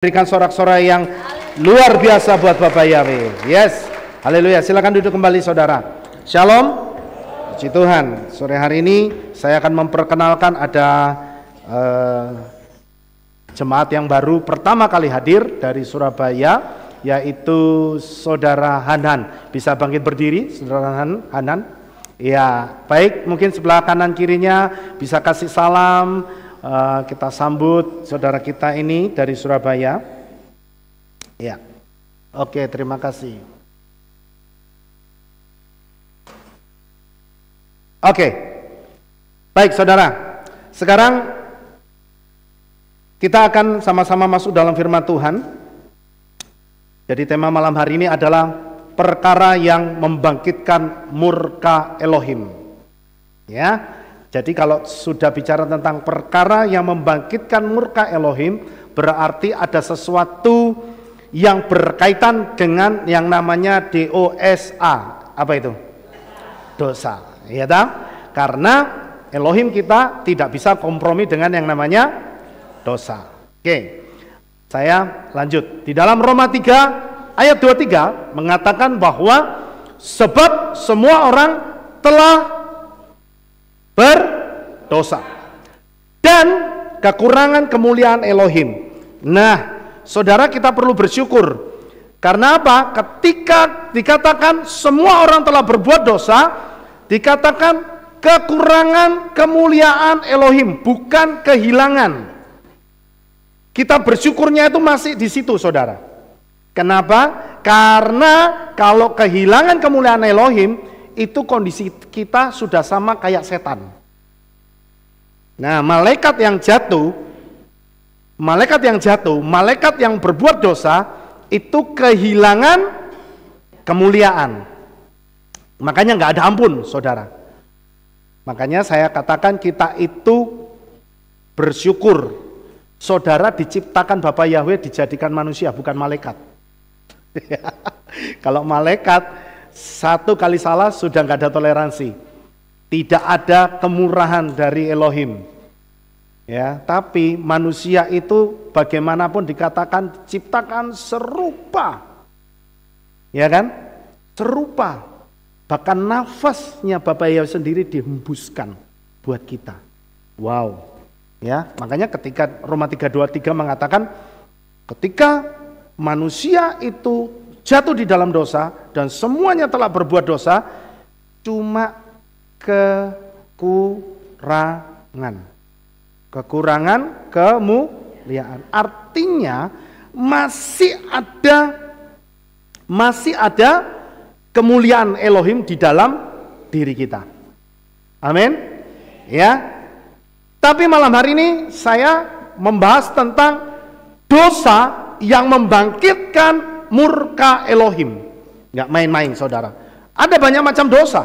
Berikan sorak-sorai yang luar biasa buat Bapak Yahweh. Yes, haleluya. Silakan duduk kembali saudara. Shalom, puji Tuhan. Sore hari ini saya akan memperkenalkan ada jemaat yang baru pertama kali hadir dari Surabaya, yaitu saudara Hanan. Bisa bangkit berdiri, saudara Hanan? Ya, baik. Mungkin sebelah kanan kirinya bisa kasih salam. Kita sambut saudara kita ini dari Surabaya. Ya, oke, terima kasih. Oke, baik saudara. Sekarang kita akan sama-sama masuk dalam firman Tuhan. Jadi tema malam hari ini adalah perkara yang membangkitkan murka Elohim. Ya. Jadi kalau sudah bicara tentang perkara yang membangkitkan murka Elohim, berarti ada sesuatu yang berkaitan dengan yang namanya DOSA. Apa itu? Dosa. Ya tak? Karena Elohim kita tidak bisa kompromi dengan yang namanya dosa. Oke. Saya lanjut. Di dalam Roma 3 ayat 23 mengatakan bahwa sebab semua orang telah berdosa dan kekurangan kemuliaan Elohim. Nah, saudara, kita perlu bersyukur. Karena apa? Ketika dikatakan semua orang telah berbuat dosa, dikatakan kekurangan kemuliaan Elohim, bukan kehilangan. Kita bersyukurnya itu masih di situ, saudara. Kenapa? Karena kalau kehilangan kemuliaan Elohim, itu kondisi kita sudah sama kayak setan. Nah, malaikat yang jatuh, malaikat yang berbuat dosa, itu kehilangan kemuliaan. Makanya nggak ada ampun, saudara. Makanya saya katakan kita itu bersyukur. Saudara diciptakan Bapa Yahweh dijadikan manusia, bukan malaikat. Kalau malaikat satu kali salah sudah nggak ada toleransi, tidak ada kemurahan dari Elohim. Ya, tapi manusia itu bagaimanapun dikatakan ciptakan serupa, ya kan? Serupa. Bahkan nafasnya Bapak Yahweh sendiri dihembuskan buat kita. Wow, ya. Makanya ketika Roma 3:23 mengatakan ketika manusia itu jatuh di dalam dosa dan semuanya telah berbuat dosa, cuma kekurangan kemuliaan. Artinya masih ada kemuliaan Elohim di dalam diri kita. Amin. Ya. Tapi malam hari ini saya membahas tentang dosa yang membangkitkan murka Elohim. Nggak main-main, saudara. Ada banyak macam dosa,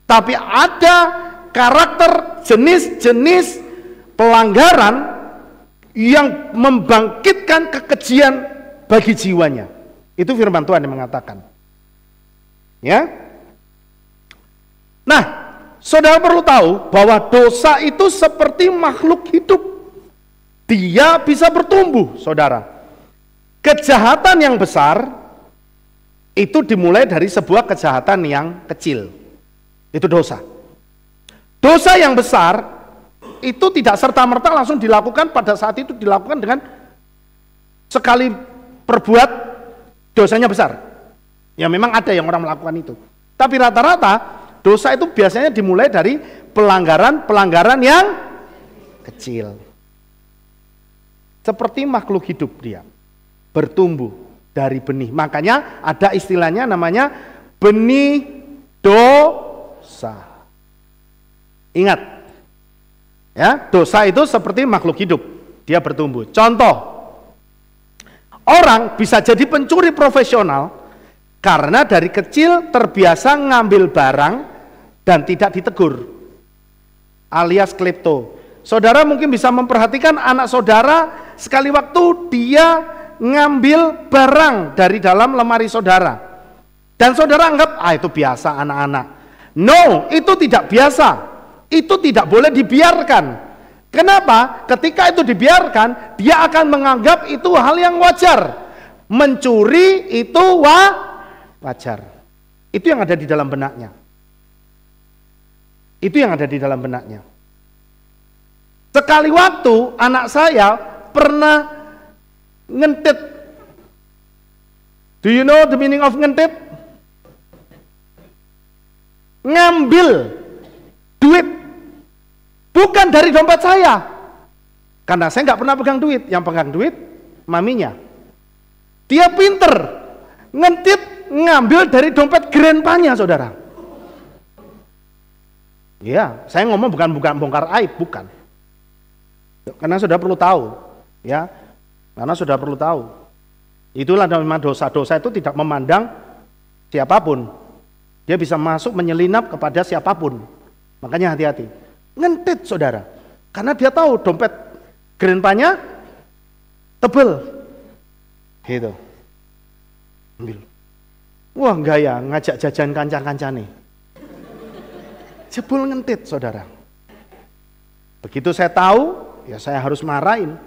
tapi ada karakter jenis-jenis pelanggaran yang membangkitkan kekejian bagi jiwanya. Itu firman Tuhan yang mengatakan. Ya. Nah, saudara perlu tahu bahwa dosa itu seperti makhluk hidup. Dia bisa bertumbuh, saudara. Kejahatan yang besar itu dimulai dari sebuah kejahatan yang kecil. Itu dosa. Dosa yang besar itu tidak serta-merta langsung dilakukan pada saat itu, dilakukan dengan sekali perbuat dosanya besar. Ya memang ada yang orang melakukan itu. Tapi rata-rata dosa itu biasanya dimulai dari pelanggaran yang kecil. Seperti makhluk hidup dia. Bertumbuh dari benih. Makanya ada istilahnya namanya benih dosa. Ingat, ya, dosa itu seperti makhluk hidup, dia bertumbuh. Contoh, orang bisa jadi pencuri profesional karena dari kecil terbiasa ngambil barang dan tidak ditegur, alias klepto. Saudara mungkin bisa memperhatikan anak saudara sekali waktu dia ngambil barang dari dalam lemari saudara, dan saudara anggap itu biasa anak-anak. No, itu tidak biasa, itu tidak boleh dibiarkan. Kenapa? Ketika itu dibiarkan, dia akan menganggap itu hal yang wajar. Mencuri itu wajar. Itu yang ada di dalam benaknya. Itu yang ada di dalam benaknya. Sekali waktu anak saya pernah ngentit. Do you know the meaning of ngentit? Ngambil duit. Bukan dari dompet saya. Karena saya nggak pernah pegang duit. Yang pegang duit, maminya. Dia pinter. Ngentit, ngambil dari dompet grandpa-nya, saudara. Ya, saya ngomong bukan bongkar aib, bukan. Karena sudah perlu tahu, ya. Karena sudah perlu tahu. Itulah memang dosa-dosa itu tidak memandang siapapun. Dia bisa masuk menyelinap kepada siapapun. Makanya hati-hati. Ngentit, saudara. Karena dia tahu dompet grandpa-nya tebel. Gitu. Ambil. Wah, gaya ngajak jajan kancang-kancane. Jebul ngentit, saudara. Begitu saya tahu, ya saya harus marahin.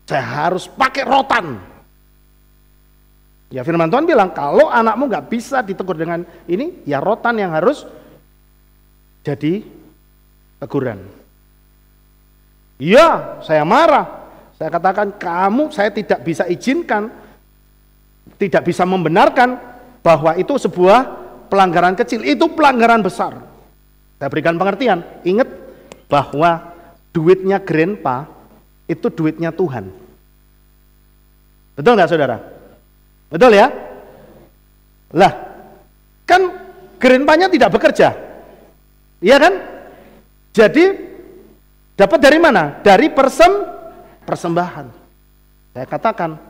Saya harus pakai rotan. Ya firman Tuhan bilang, kalau anakmu nggak bisa ditegur dengan ini, ya rotan yang harus jadi teguran. Iya, saya marah. Saya katakan, saya tidak bisa izinkan, tidak bisa membenarkan bahwa itu sebuah pelanggaran kecil, itu pelanggaran besar. Saya berikan pengertian, ingat bahwa duitnya grandpa itu duitnya Tuhan. Betul nggak, saudara? Betul ya? Lah, kan grandpa-nya tidak bekerja, iya kan? Jadi dapat dari mana? Dari persembahan. Saya katakan,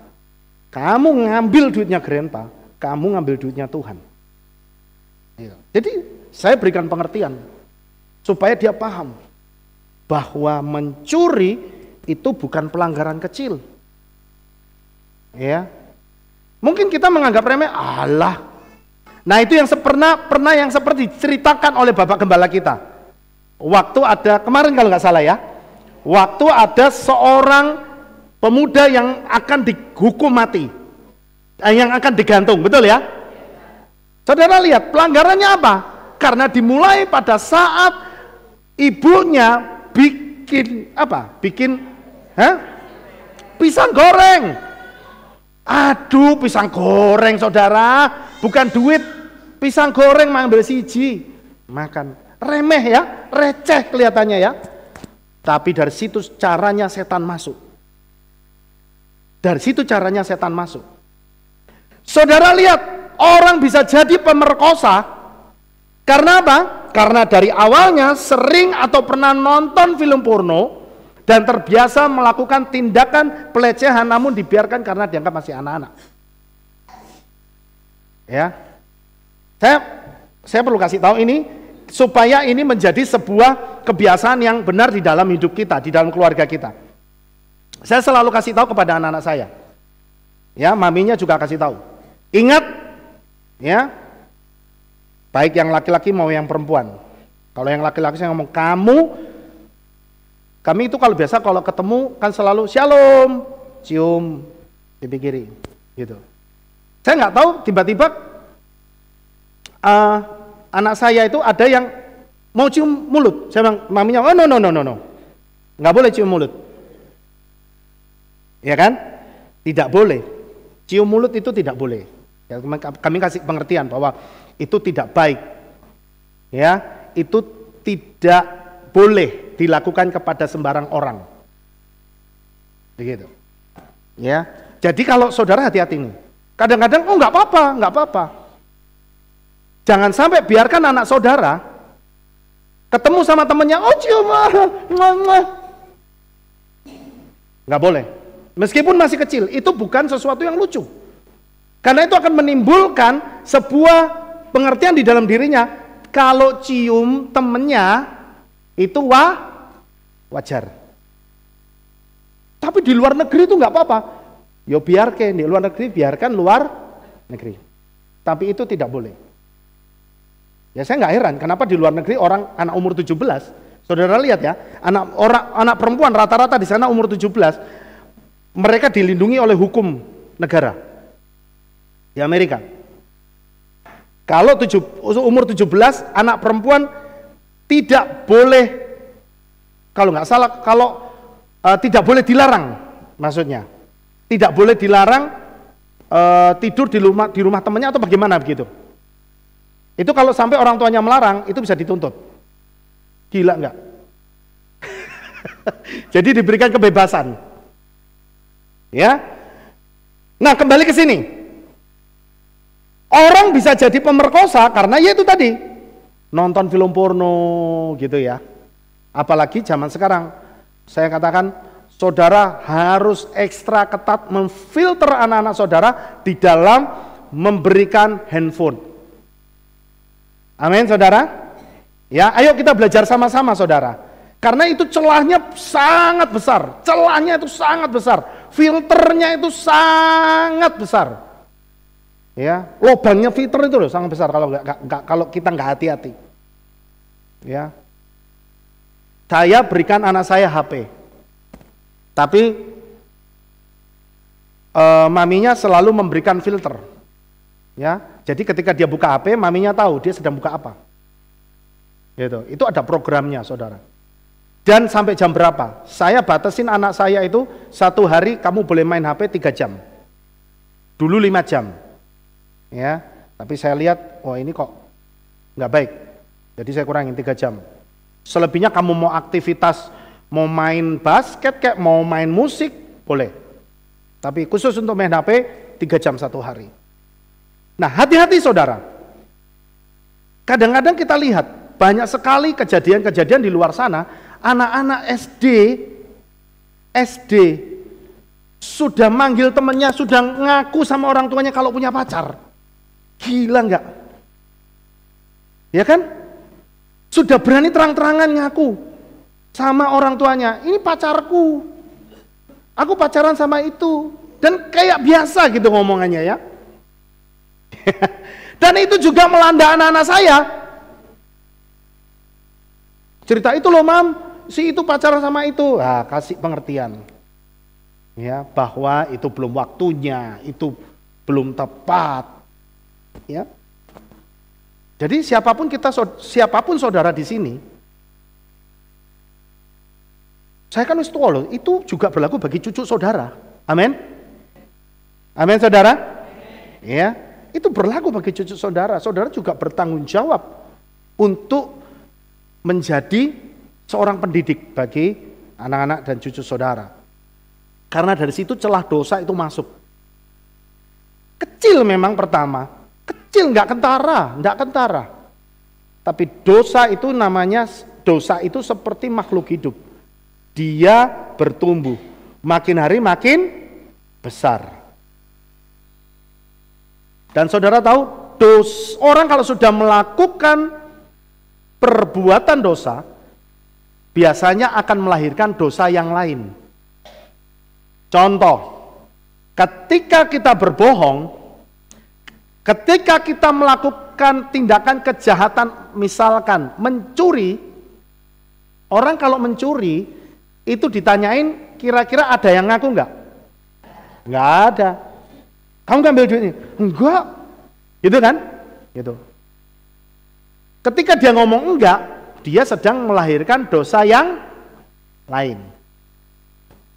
kamu ngambil duitnya grandpa, kamu ngambil duitnya Tuhan. Jadi saya berikan pengertian supaya dia paham bahwa mencuri itu bukan pelanggaran kecil. Ya. Mungkin kita menganggap remeh, alah. Nah, itu yang pernah yang seperti diceritakan oleh Bapak Gembala kita. Waktu ada, kemarin kalau nggak salah ya, waktu ada seorang pemuda yang akan dihukum mati, yang akan digantung, betul ya? Saudara lihat, pelanggarannya apa? Karena dimulai pada saat ibunya bikin apa? Pisang goreng. Aduh, pisang goreng, saudara, bukan duit. Pisang goreng mengambil siji, makan. Remeh ya, receh kelihatannya ya. Tapi dari situ caranya setan masuk. Dari situ caranya setan masuk. Saudara lihat, orang bisa jadi pemerkosa karena apa? Karena dari awalnya sering atau pernah nonton film porno dan terbiasa melakukan tindakan pelecehan, namun dibiarkan karena dianggap masih anak-anak. Ya, saya perlu kasih tahu ini supaya ini menjadi sebuah kebiasaan yang benar di dalam hidup kita, di dalam keluarga kita. Saya selalu kasih tahu kepada anak-anak saya. Ya, maminya juga kasih tahu. Ingat, ya, baik yang laki-laki mau yang perempuan. Kalau yang laki-laki saya ngomong kami itu kalau biasa kalau ketemu kan selalu shalom, cium pipi kiri, gitu. Saya nggak tahu tiba-tiba anak saya itu ada yang mau cium mulut. Saya bilang, maminya, oh no, nggak boleh cium mulut, ya kan? Tidak boleh, cium mulut itu tidak boleh. Ya, kami kasih pengertian bahwa itu tidak baik, ya, itu tidak boleh dilakukan kepada sembarang orang, begitu. Ya, jadi kalau saudara hati-hati nih. Kadang-kadang, oh nggak apa-apa. Jangan sampai biarkan anak saudara ketemu sama temennya, oh cium, nggak boleh. Meskipun masih kecil, itu bukan sesuatu yang lucu. Karena itu akan menimbulkan sebuah pengertian di dalam dirinya. Kalau cium temennya itu wajar. Tapi di luar negeri itu nggak apa-apa. Yo biarkan di luar negeri, biarkan luar negeri. Tapi itu tidak boleh. Ya saya nggak heran kenapa di luar negeri orang anak umur 17 Saudara lihat ya, anak perempuan rata-rata di sana umur 17, mereka dilindungi oleh hukum negara di Amerika. Kalau umur 17, anak perempuan tidak boleh, kalau nggak salah, tidak boleh dilarang, maksudnya tidak boleh dilarang tidur di rumah temannya atau bagaimana begitu. Itu kalau sampai orang tuanya melarang, itu bisa dituntut. Gila nggak? Jadi diberikan kebebasan. Ya. Nah, kembali ke sini. Orang bisa jadi pemerkosa karena ya itu tadi, nonton film porno gitu ya. Apalagi zaman sekarang. Saya katakan, saudara harus ekstra ketat memfilter anak-anak saudara di dalam memberikan handphone. Amin, saudara. Ya, ayo kita belajar sama-sama, saudara. Karena itu celahnya sangat besar, celahnya itu sangat besar, filternya itu sangat besar. Ya, lubangnya filter itu loh sangat besar kalau kita nggak hati-hati. Ya, saya berikan anak saya HP, tapi maminya selalu memberikan filter. Ya, jadi ketika dia buka HP, maminya tahu dia sedang buka apa. Gitu. Itu ada programnya, saudara. Dan sampai jam berapa? Saya batasin anak saya itu satu hari kamu boleh main HP 3 jam. Dulu 5 jam. Ya, tapi saya lihat, oh ini kok nggak baik. Jadi saya kurangin 3 jam. Selebihnya kamu mau aktivitas, mau main basket kayak mau main musik, boleh. Tapi khusus untuk main HP 3 jam satu hari. Nah, hati-hati saudara. Kadang-kadang kita lihat banyak sekali kejadian-kejadian di luar sana, anak-anak SD sudah manggil temannya, sudah ngaku sama orang tuanya kalau punya pacar. Gila nggak? Ya kan? Sudah berani terang-terangan ngaku sama orang tuanya, ini pacarku, aku pacaran sama itu, dan kayak biasa gitu ngomongannya ya. Dan itu juga melanda anak-anak saya. Cerita itu loh mam, si itu pacaran sama itu. Nah, kasih pengertian. Ya, bahwa itu belum waktunya, itu belum tepat. Ya. Jadi siapapun saudara di sini, saya kan wis tua loh, itu juga berlaku bagi cucu saudara. Amin. Amin saudara. Ya, itu berlaku bagi cucu saudara. Saudara juga bertanggung jawab untuk menjadi seorang pendidik bagi anak-anak dan cucu saudara. Karena dari situ celah dosa itu masuk. Kecil memang pertama, kecil nggak kentara. Tapi dosa itu namanya, dosa itu seperti makhluk hidup. Dia bertumbuh, makin hari makin besar. Dan saudara tahu, orang kalau sudah melakukan perbuatan dosa, biasanya akan melahirkan dosa yang lain. Contoh, ketika kita berbohong, ketika kita melakukan tindakan kejahatan, misalkan mencuri, orang kalau mencuri, itu ditanyain kira-kira ada yang ngaku enggak? Enggak ada. Kamu ngambil duitnya? Enggak. Gitu kan? Gitu. Ketika dia ngomong enggak, dia sedang melahirkan dosa yang lain.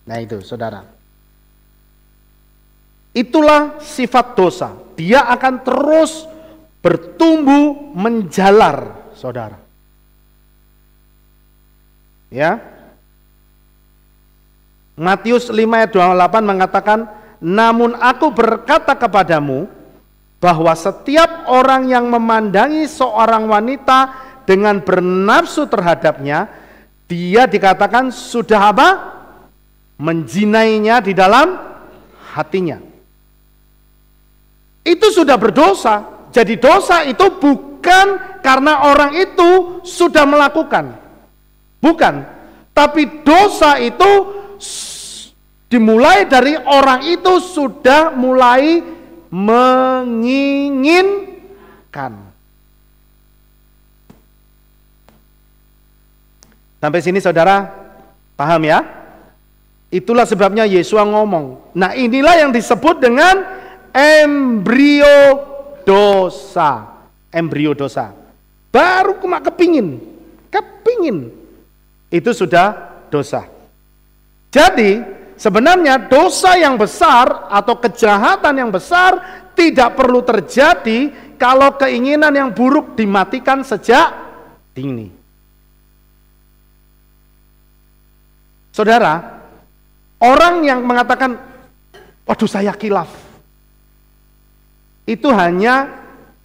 Nah itu saudara. Itulah sifat dosa. Dia akan terus bertumbuh menjalar, saudara. Ya. Matius 5 ayat 28 mengatakan, namun aku berkata kepadamu, bahwa setiap orang yang memandangi seorang wanita dengan bernafsu terhadapnya, dia dikatakan sudah apa? Menzinainya di dalam hatinya. Itu sudah berdosa. Jadi dosa itu bukan karena orang itu sudah melakukan. Bukan. Tapi dosa itu dimulai dari orang itu sudah mulai menginginkan. Sampai sini saudara paham ya? Itulah sebabnya Yesus ngomong. Nah, inilah yang disebut dengan embrio dosa. Embrio dosa. Baru kepingin. Itu sudah dosa. Jadi, sebenarnya dosa yang besar atau kejahatan yang besar tidak perlu terjadi kalau keinginan yang buruk dimatikan sejak dini. Saudara, orang yang mengatakan, waduh saya khilaf, itu hanya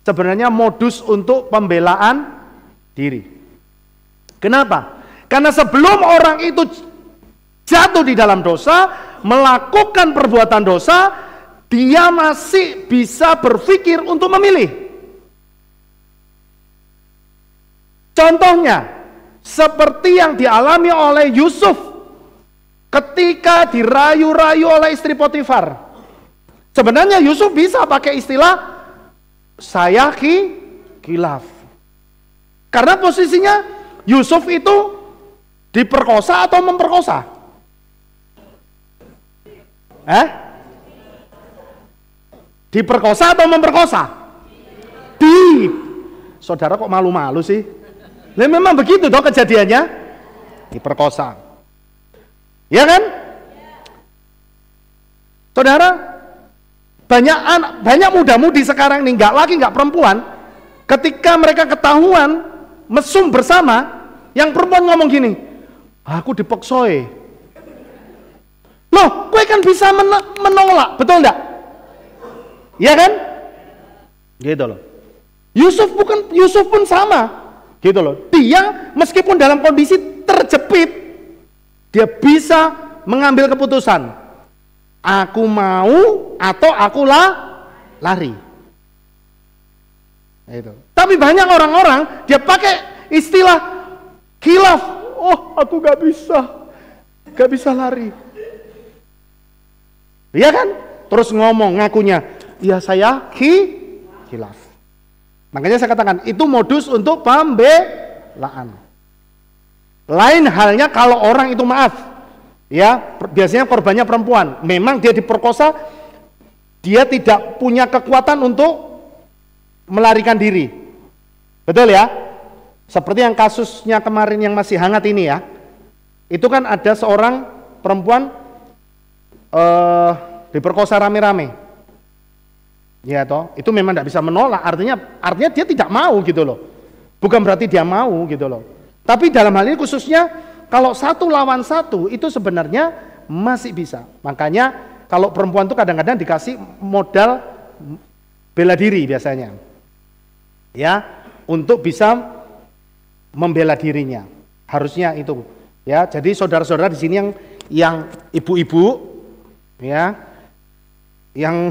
sebenarnya modus untuk pembelaan diri. Kenapa? Karena sebelum orang itu jatuh di dalam dosa, melakukan perbuatan dosa, dia masih bisa berpikir untuk memilih. Contohnya, seperti yang dialami oleh Yusuf ketika dirayu-rayu oleh istri Potifar. Sebenarnya Yusuf bisa pakai istilah saya khilaf. Karena posisinya Yusuf itu diperkosa atau memperkosa? Diperkosa atau memperkosa? Saudara kok malu-malu sih? Nah, memang begitu dong kejadiannya. Diperkosa. Ya kan? Saudara, banyak muda-mudi sekarang ini nggak perempuan, ketika mereka ketahuan mesum bersama, yang perempuan ngomong gini, aku dipaksa. Loh, gue kan bisa menolak, betul enggak? Iya kan? Gitu loh. Yusuf pun sama, gitu loh. Dia meskipun dalam kondisi terjepit, dia bisa mengambil keputusan. Aku mau atau aku lari. Itu. Tapi banyak orang-orang dia pakai istilah khilaf. Oh, aku gak bisa lari. Iya kan? Terus ngomong ngakunya, ya saya khilaf. Makanya saya katakan itu modus untuk pembelaan. Lain halnya kalau orang itu maaf, ya biasanya korbannya perempuan. Memang dia diperkosa, dia tidak punya kekuatan untuk melarikan diri. Betul ya? Seperti yang kasusnya kemarin yang masih hangat ini ya. Itu kan ada seorang perempuan diperkosa rame-rame. Ya toh, itu memang tidak bisa menolak. Artinya dia tidak mau gitu loh. Bukan berarti dia mau gitu loh. Tapi dalam hal ini khususnya kalau 1 lawan 1 itu sebenarnya masih bisa. Makanya kalau perempuan itu kadang-kadang dikasih modal bela diri biasanya. Ya, untuk bisa membela dirinya. Harusnya itu. Ya, jadi saudara-saudara di sini yang ibu-ibu ya, yang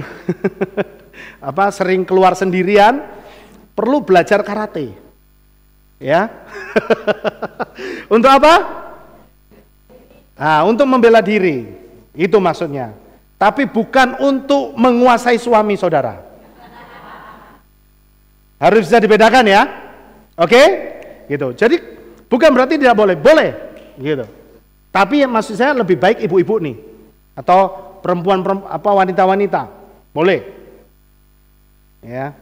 sering keluar sendirian perlu belajar karate. Ya. Untuk apa? Nah, untuk membela diri. Itu maksudnya. Tapi bukan untuk menguasai suami saudara. Harus bisa dibedakan ya. Oke? Gitu. Jadi bukan berarti tidak boleh, boleh. Gitu. Tapi maksud saya lebih baik ibu-ibu nih atau wanita-wanita. Boleh. Ya.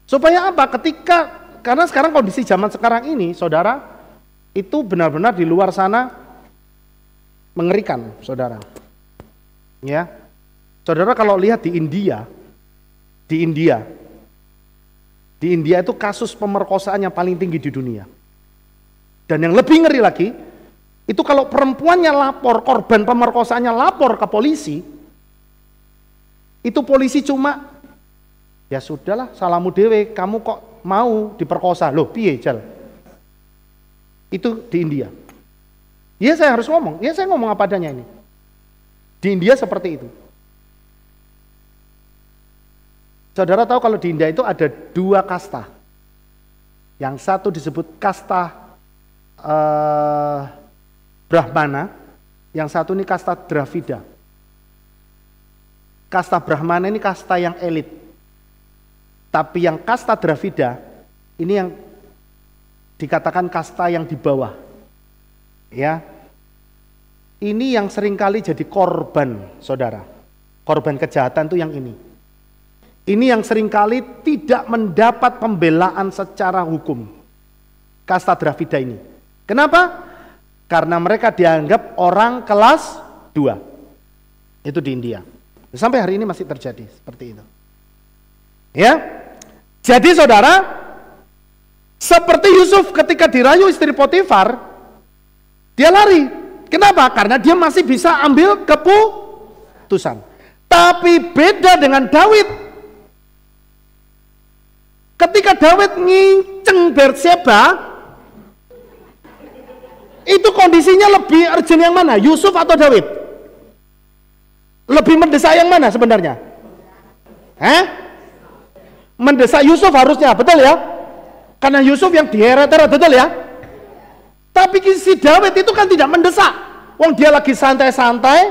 Supaya apa? Karena sekarang kondisi zaman sekarang ini, saudara, itu benar-benar di luar sana mengerikan, saudara. Ya. Saudara kalau lihat di India itu kasus pemerkosaan yang paling tinggi di dunia. Dan yang lebih ngeri lagi, itu kalau perempuannya lapor, korban pemerkosaannya lapor ke polisi, itu polisi cuma, ya sudahlah, salahmu dewe, kamu kok mau diperkosa, loh piye jal. Itu di India. Ya saya harus ngomong, ya saya ngomong apa adanya ini. Di India seperti itu. Saudara tahu kalau di India itu ada 2 kasta. Yang satu disebut kasta Brahmana, yang satu ini kasta Dravida. Kasta Brahmana ini kasta yang elit. Tapi yang kasta Dravida ini yang dikatakan kasta yang di bawah. Ya, ini yang seringkali jadi korban, saudara. Korban kejahatan itu yang ini. Ini yang seringkali tidak mendapat pembelaan secara hukum. Kasta Dravida ini. Kenapa? Karena mereka dianggap orang kelas 2. Itu di India. Sampai hari ini masih terjadi seperti itu. Ya. Jadi saudara, seperti Yusuf ketika dirayu istri Potifar, dia lari. Kenapa? Karena dia masih bisa ambil keputusan. Tapi beda dengan Daud. Ketika Daud nginceng Batseba, itu kondisinya lebih urgent yang mana? Yusuf atau Daud? Lebih mendesak yang mana sebenarnya? Mendesak Yusuf harusnya, betul ya? Karena Yusuf yang diheret-heret, betul ya? Tapi si Daud itu kan tidak mendesak. Wong dia lagi santai-santai.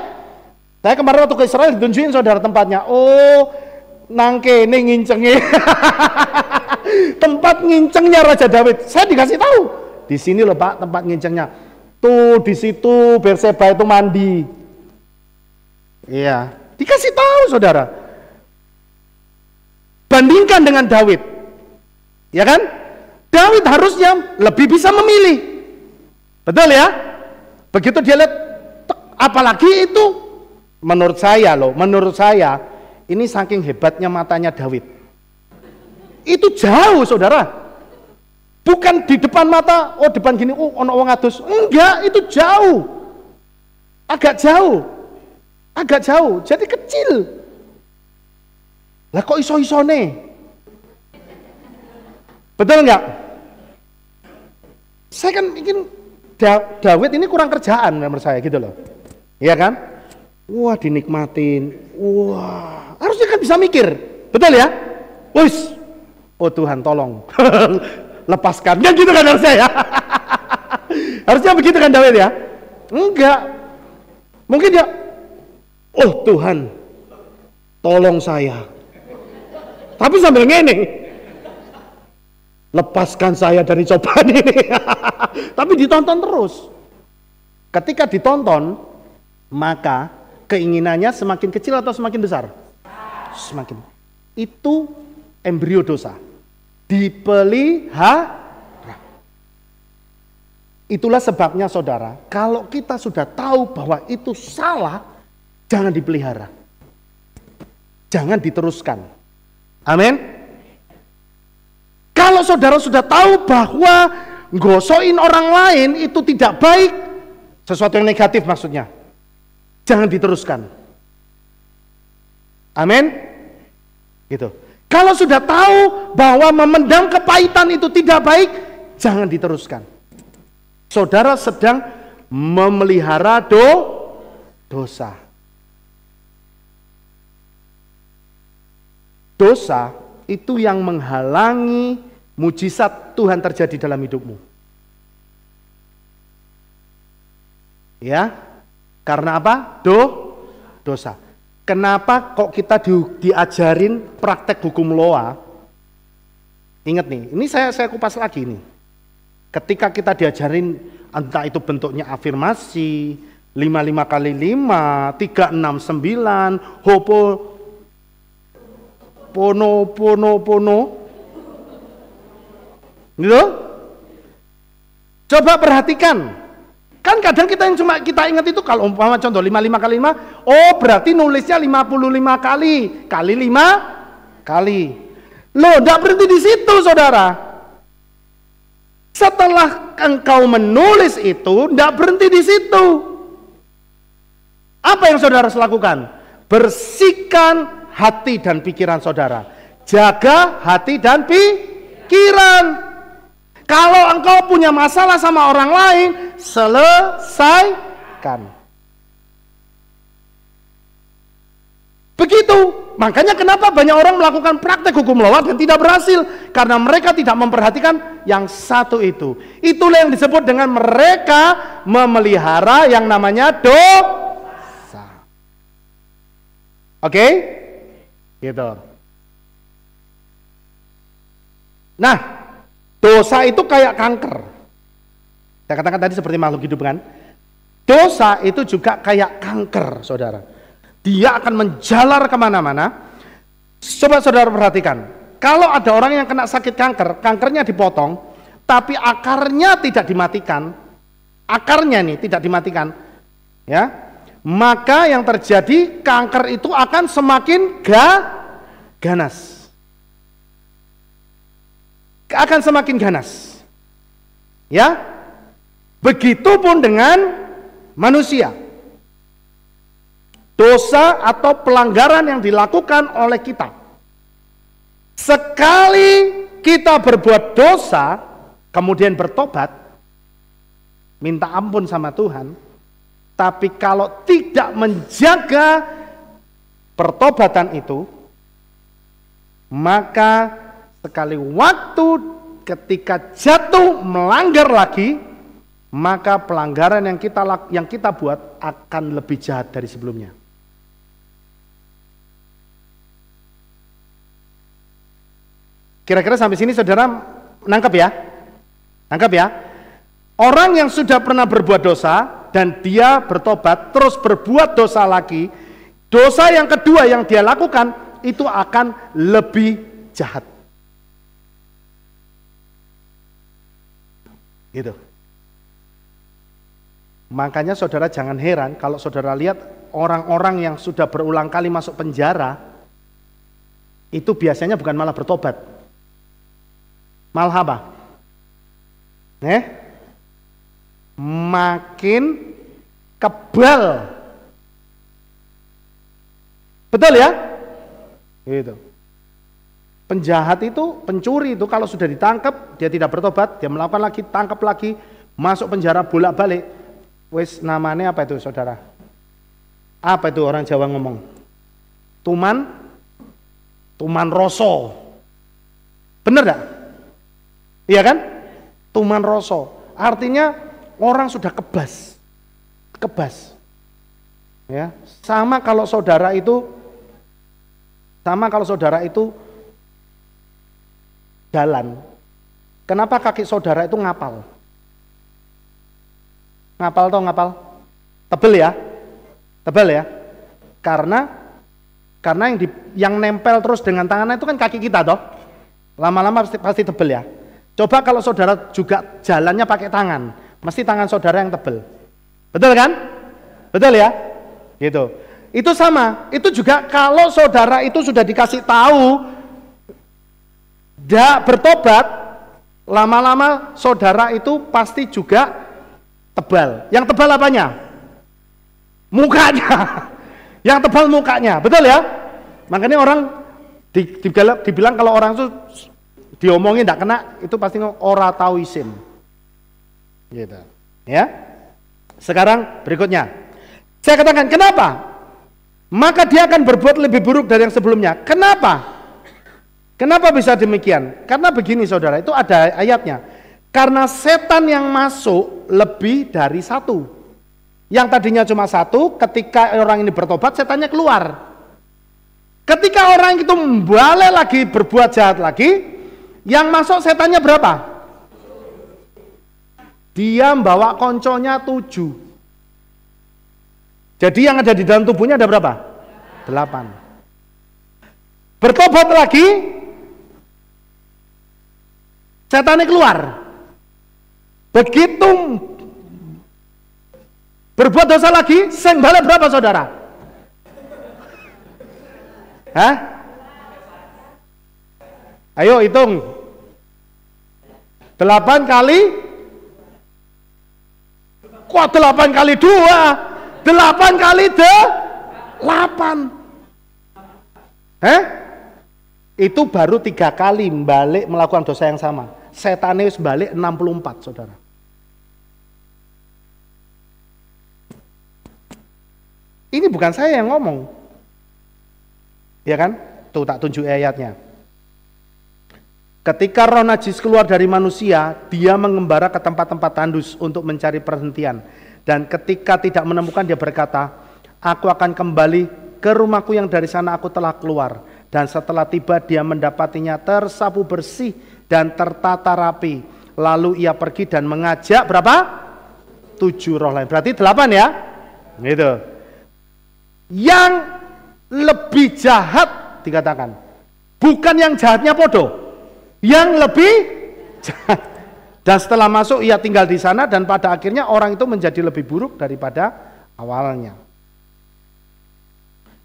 Saya kemarin waktu ke Israel ditunjukin saudara tempatnya. Oh, nang kene ngincenge. Tempat ngincengnya Raja Daud. Saya dikasih tahu. Di sini loh Pak tempat ngincengnya. Tuh di situ Batseba itu mandi. Iya, dikasih tahu saudara. Bandingkan dengan Daud. Ya kan? Daud harusnya lebih bisa memilih. Betul ya? Begitu dia lihat, apalagi itu menurut saya ini saking hebatnya matanya Daud. Itu jauh saudara. Bukan di depan mata, oh depan gini, oh ono wong adus. Enggak, itu jauh. Agak jauh, jadi kecil. Lah kok iso-isone? Betul enggak? Saya kan ingin Daud ini kurang kerjaan menurut saya gitu loh. Iya kan? Wah, dinikmatin. Wah, harusnya kan bisa mikir. Betul ya? Wis. Oh Tuhan, tolong. Lepaskan. Kan gitu kan harusnya ya. Harusnya begitu kan Daud ya? Enggak. Mungkin dia, oh Tuhan, tolong saya. Tapi sambil ngene. Lepaskan saya dari cobaan ini. Tapi ditonton terus. Ketika ditonton, maka keinginannya semakin kecil atau semakin besar? Semakin. Itu embrio dosa. Dipelihara. Itulah sebabnya saudara, kalau kita sudah tahu bahwa itu salah, jangan dipelihara. Jangan diteruskan. Amin. Kalau saudara sudah tahu bahwa ngosoin orang lain itu tidak baik, sesuatu yang negatif maksudnya, jangan diteruskan. Amin. Gitu. Kalau sudah tahu bahwa memendam kepahitan itu tidak baik, jangan diteruskan. Saudara sedang memelihara dosa. Dosa itu yang menghalangi mujizat Tuhan terjadi dalam hidupmu. Ya, karena apa? Dosa. Kenapa kok kita diajarin praktek hukum Loa? Ingat nih, ini saya kupas lagi nih. Ketika kita diajarin entah itu bentuknya afirmasi, 55 kali 5, 369, hopo, pono. Gitu? Coba perhatikan. Kan kadang kita yang cuma kita ingat itu kalau umpama contoh 55 kali 5, oh berarti nulisnya 55 kali 5 kali. Loh, enggak berhenti di situ, saudara. Setelah engkau menulis itu, enggak berhenti di situ. Apa yang saudara harus lakukan? Bersihkan hati dan pikiran saudara. Jaga hati dan pikiran. Kalau engkau punya masalah sama orang lain, selesaikan. Begitu. Makanya kenapa banyak orang melakukan praktek hukum Loa dan tidak berhasil. Karena mereka tidak memperhatikan yang satu itu. Itulah yang disebut dengan mereka memelihara yang namanya dosa. Oke? Gitu. Nah, dosa itu kayak kanker. Saya katakan tadi seperti makhluk hidup kan. Dosa itu juga kayak kanker, saudara. Dia akan menjalar kemana-mana. Coba saudara perhatikan. Kalau ada orang yang kena sakit kanker, kankernya dipotong, tapi akarnya tidak dimatikan. Akarnya nih tidak dimatikan. Ya, maka yang terjadi kanker itu akan semakin ganas. Akan semakin ganas. Ya, begitupun dengan manusia. Dosa atau pelanggaran yang dilakukan oleh kita. Sekali kita berbuat dosa, kemudian bertobat, minta ampun sama Tuhan, tapi kalau tidak menjaga pertobatan itu, maka sekali waktu ketika jatuh melanggar lagi, maka pelanggaran yang kita buat akan lebih jahat dari sebelumnya. Kira-kira sampai sini saudara nangkep ya? Nangkep ya? Orang yang sudah pernah berbuat dosa dan dia bertobat terus berbuat dosa lagi, dosa yang kedua yang dia lakukan itu akan lebih jahat. Gitu. Makanya saudara jangan heran kalau saudara lihat orang-orang yang sudah berulang kali masuk penjara, itu biasanya bukan malah bertobat. Malah apa? Makin kebal. Betul ya? Gitu. Penjahat itu, pencuri itu kalau sudah ditangkap, dia tidak bertobat, dia melakukan lagi, tangkap lagi, masuk penjara bolak-balik. Wes namanya apa itu saudara? Apa itu orang Jawa ngomong? Tuman roso. Bener gak? Iya kan? Tuman roso. Artinya orang sudah kebas. Ya, sama kalau saudara itu jalan. Kenapa kaki saudara itu ngapal? Ngapal. Tebel ya. Karena yang nempel terus dengan tangannya itu kan kaki kita toh. Lama-lama pasti tebel ya. Coba kalau saudara juga jalannya pakai tangan, mesti tangan saudara yang tebel. Betul kan? Betul ya? Gitu. Itu sama. Itu juga kalau saudara itu sudah dikasih tahu tidak bertobat, lama-lama saudara itu pasti juga tebal. Yang tebal apanya? Mukanya. Yang tebal mukanya. Betul ya? Makanya orang dibilang kalau orang itu diomongin tidak kena, itu pasti ora tau isin. Gitu. Ya. Sekarang berikutnya. Saya katakan kenapa? Maka dia akan berbuat lebih buruk dari yang sebelumnya. Kenapa? Kenapa bisa demikian? Karena begini saudara, itu ada ayatnya. Karena setan yang masuk lebih dari satu. Yang tadinya cuma satu, ketika orang ini bertobat, setannya keluar. Ketika orang itu balik lagi, berbuat jahat lagi, yang masuk setannya berapa? Dia membawa konconya 7. Jadi yang ada di dalam tubuhnya ada berapa? 8. Bertobat lagi, setannya keluar. Begitu berbuat dosa lagi, sing balik berapa saudara? Hah? Ayo hitung. 8 kali? Kok 8 kali 2? 8 kali 8. Itu baru 3 kali balik melakukan dosa yang sama. Setannya balik 64 saudara. Ini bukan saya yang ngomong. Ya kan? Tuh tak tunjuk ayatnya. Ketika roh najis keluar dari manusia, dia mengembara ke tempat-tempat tandus untuk mencari perhentian. Dan ketika tidak menemukan, dia berkata, aku akan kembali ke rumahku yang dari sana aku telah keluar. Dan setelah tiba dia mendapatinya tersapu bersih dan tertata rapi. lalu ia pergi dan mengajak berapa? 7 roh lain. Berarti 8 ya? Gitu. Yang lebih jahat dikatakan. Bukan yang jahatnya podo. Yang lebih jahat. Dan setelah masuk ia tinggal di sana dan pada akhirnya orang itu menjadi lebih buruk daripada awalnya.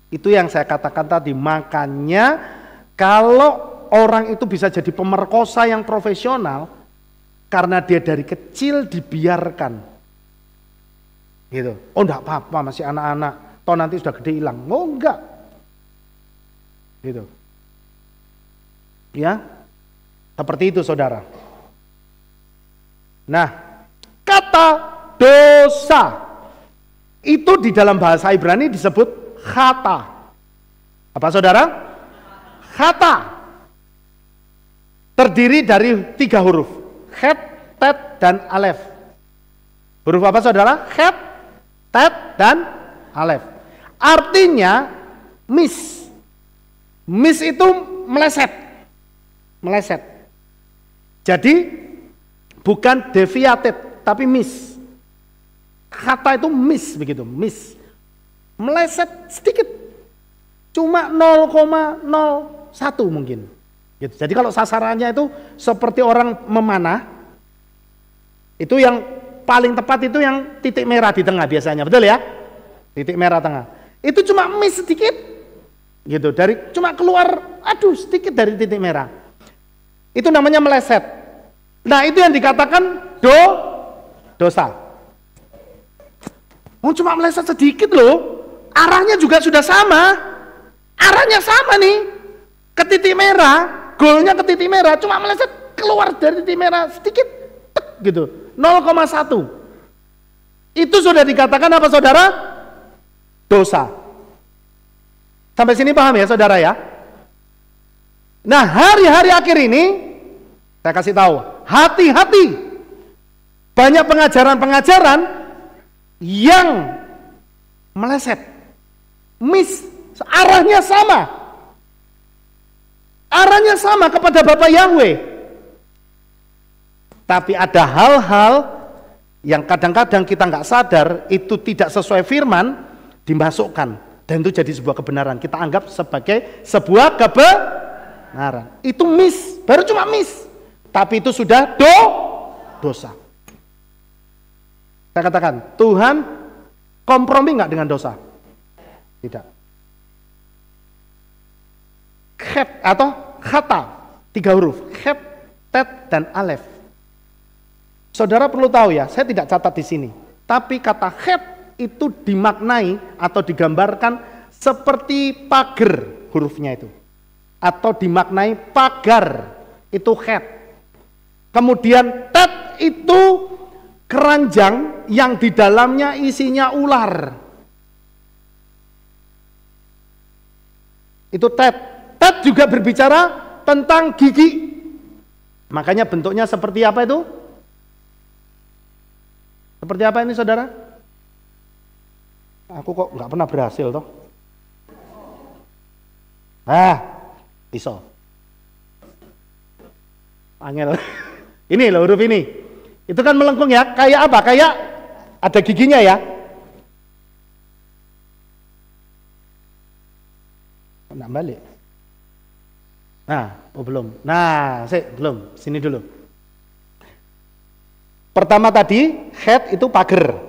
Itu yang saya katakan tadi. Makanya kalau orang itu bisa jadi pemerkosa yang profesional karena dia dari kecil dibiarkan. Gitu. Oh enggak apa-apa, masih anak-anak. Toh nanti sudah gede hilang. Oh enggak. Gitu. Ya. Seperti itu saudara. Nah, kata dosa itu di dalam bahasa Ibrani disebut khata. Apa saudara? Khata. Terdiri dari 3 huruf. Chet, tet, dan alef. Huruf apa saudara? Chet, tet, dan alef. Artinya mis. Mis itu meleset. Meleset. Jadi bukan deviated, tapi miss. Kata itu miss begitu, miss. Meleset sedikit. Cuma 0,01 mungkin. Gitu. Jadi kalau sasarannya itu seperti orang memanah, itu yang paling tepat itu yang titik merah di tengah biasanya, betul ya? Titik merah tengah. Itu cuma miss sedikit. Gitu, cuma keluar sedikit dari titik merah. Itu namanya meleset. Nah itu yang dikatakan dosa. Cuma meleset sedikit loh. Arahnya juga sudah sama. Arahnya sama nih. Ke titik merah. Golnya ke titik merah. Cuma meleset keluar dari titik merah sedikit. Gitu. 0,1. Itu sudah dikatakan apa saudara? Dosa. Sampai sini paham ya saudara ya? Nah hari-hari akhir ini saya kasih tahu, hati-hati. Banyak pengajaran-pengajaran yang meleset. Miss, arahnya sama. Arahnya sama kepada Bapak Yahweh. Tapi ada hal-hal yang kadang-kadang kita nggak sadar itu tidak sesuai firman dimasukkan. Dan itu jadi sebuah kebenaran. Kita anggap sebagai sebuah kebenaran. Itu miss, baru cuma miss. Tapi itu sudah dosa. Saya katakan, Tuhan kompromi nggak dengan dosa? Tidak. Chet atau kata, 3 huruf. Chet, tet, dan alef. Saudara perlu tahu ya, saya tidak catat di sini. Tapi kata chet itu dimaknai atau digambarkan seperti pagar hurufnya itu. Atau dimaknai pagar, itu chet. Kemudian tet itu keranjang yang di dalamnya isinya ular. Itu tet. Tet juga berbicara tentang gigi. Makanya bentuknya seperti apa itu? Seperti apa ini saudara? Aku kok nggak pernah berhasil toh. Iso. Angel. Ini loh huruf ini. Itu kan melengkung ya. Kayak apa? Kayak ada giginya ya. Nggak balik. Belum. Belum. Sini dulu. Pertama tadi, head itu pagar.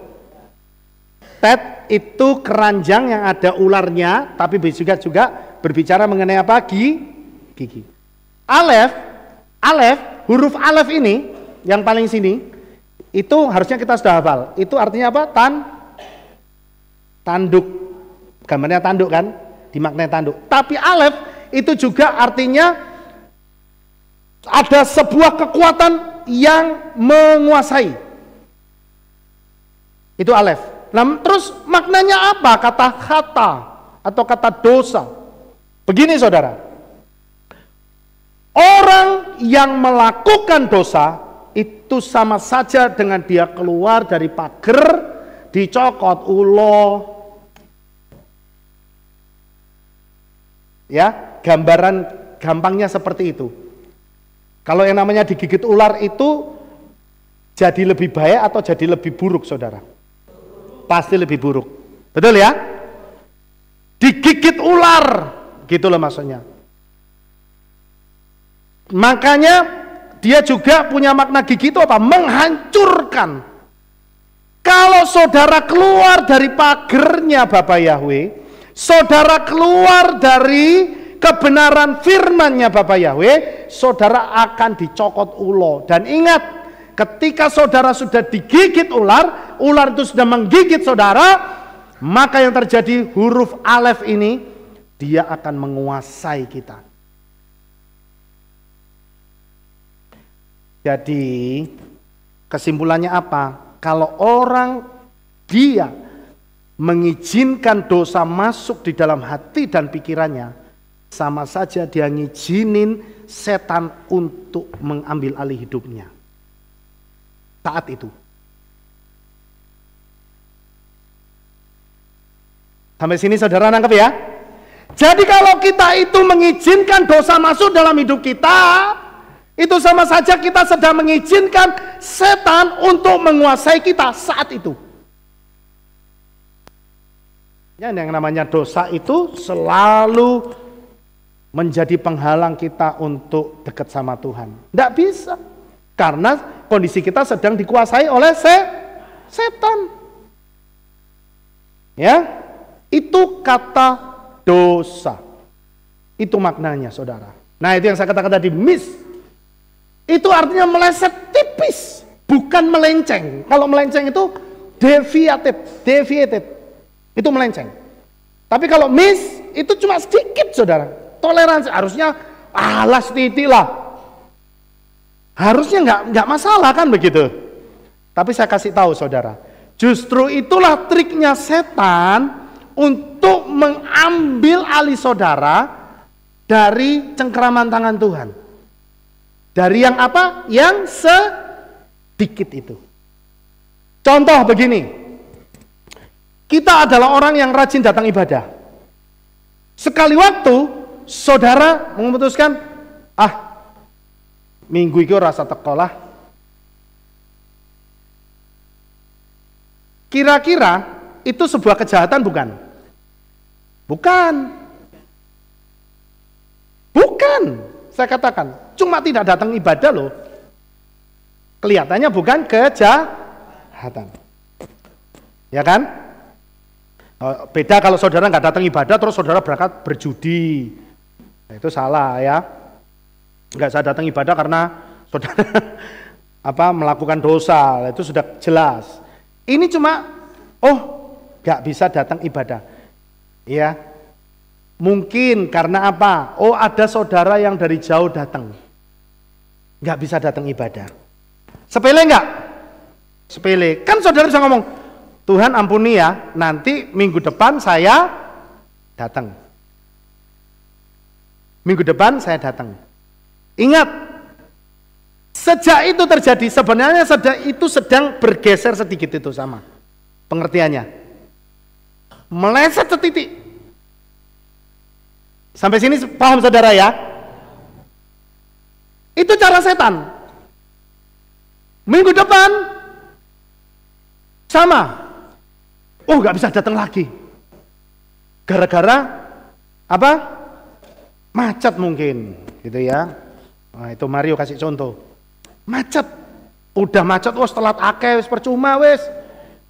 Tet itu keranjang yang ada ularnya, tapi juga berbicara mengenai apa? Gigi. Alef, huruf alef ini yang paling sini itu harusnya kita sudah hafal. Itu artinya apa? Tanduk. Gambarnya tanduk kan? Dimaknai tanduk. Tapi alef itu juga artinya ada sebuah kekuatan yang menguasai. Itu alef. Nah, terus maknanya apa? Kata khata atau kata dosa. Begini saudara. Orang yang melakukan dosa itu sama saja dengan dia keluar dari pagar, dicokot ulo. Ya, gambaran gampangnya seperti itu. Kalau yang namanya digigit ular itu Jadi lebih baik atau jadi lebih buruk, saudara? Pasti lebih buruk. Betul ya? Digigit ular, gitu loh maksudnya. Makanya dia juga punya makna gigi itu apa? Menghancurkan. Kalau saudara keluar dari pagernya Bapa Yahweh, saudara keluar dari kebenaran firman-Nya Bapa Yahweh, saudara akan dicokot ulo. Dan ingat, ketika saudara sudah digigit ular, ular itu sudah menggigit saudara, maka yang terjadi huruf alef ini, dia akan menguasai kita. Jadi kesimpulannya apa? Kalau orang dia mengizinkan dosa masuk di dalam hati dan pikirannya, sama saja dia ngizinin setan untuk mengambil alih hidupnya. Saat itu. Sampai sini saudara nangkep ya? Jadi kalau kita itu mengizinkan dosa masuk dalam hidup kita, itu sama saja kita sedang mengizinkan setan untuk menguasai kita saat itu. Ya, yang namanya dosa itu selalu menjadi penghalang kita untuk dekat sama Tuhan. Tidak bisa. Karena kondisi kita sedang dikuasai oleh setan. Ya, itu kata dosa. Itu maknanya, saudara. Nah, itu yang saya katakan tadi, itu artinya meleset tipis, bukan melenceng. Kalau melenceng itu deviated, itu melenceng. Tapi kalau itu cuma sedikit, saudara. Toleransi harusnya alas titik lah. Harusnya nggak masalah kan begitu. Tapi saya kasih tahu saudara, justru itulah triknya setan untuk mengambil alih saudara dari cengkeraman tangan Tuhan. Dari yang apa? Yang sedikit itu. Contoh begini. Kita adalah orang yang rajin datang ibadah. Sekali waktu, saudara memutuskan, minggu itu rasa tekolah. Kira-kira itu sebuah kejahatan bukan? Bukan. Saya katakan, cuma tidak datang ibadah loh. Kelihatannya bukan kejahatan. Ya kan? Beda kalau saudara nggak datang ibadah terus saudara berangkat berjudi. Nah, itu salah ya. Nggak saya datang ibadah karena saudara melakukan dosa. Itu sudah jelas. Ini cuma nggak bisa datang ibadah. Ya. Mungkin karena apa? Ada saudara yang dari jauh datang. Nggak bisa datang ibadah. Sepele nggak? Sepele. Kan saudara bisa ngomong, Tuhan ampuni ya, nanti minggu depan saya datang. Minggu depan saya datang. Ingat, sejak itu terjadi, sebenarnya itu sedang bergeser sedikit itu sama. Pengertiannya. Meleset setitik. Sampai sini paham saudara ya? Itu cara setan. Minggu depan sama. Nggak bisa datang lagi. Gara-gara apa? Macet mungkin, gitu ya. Nah, itu Mario kasih contoh. Macet. Udah macet, telat akeh, wis percuma wis.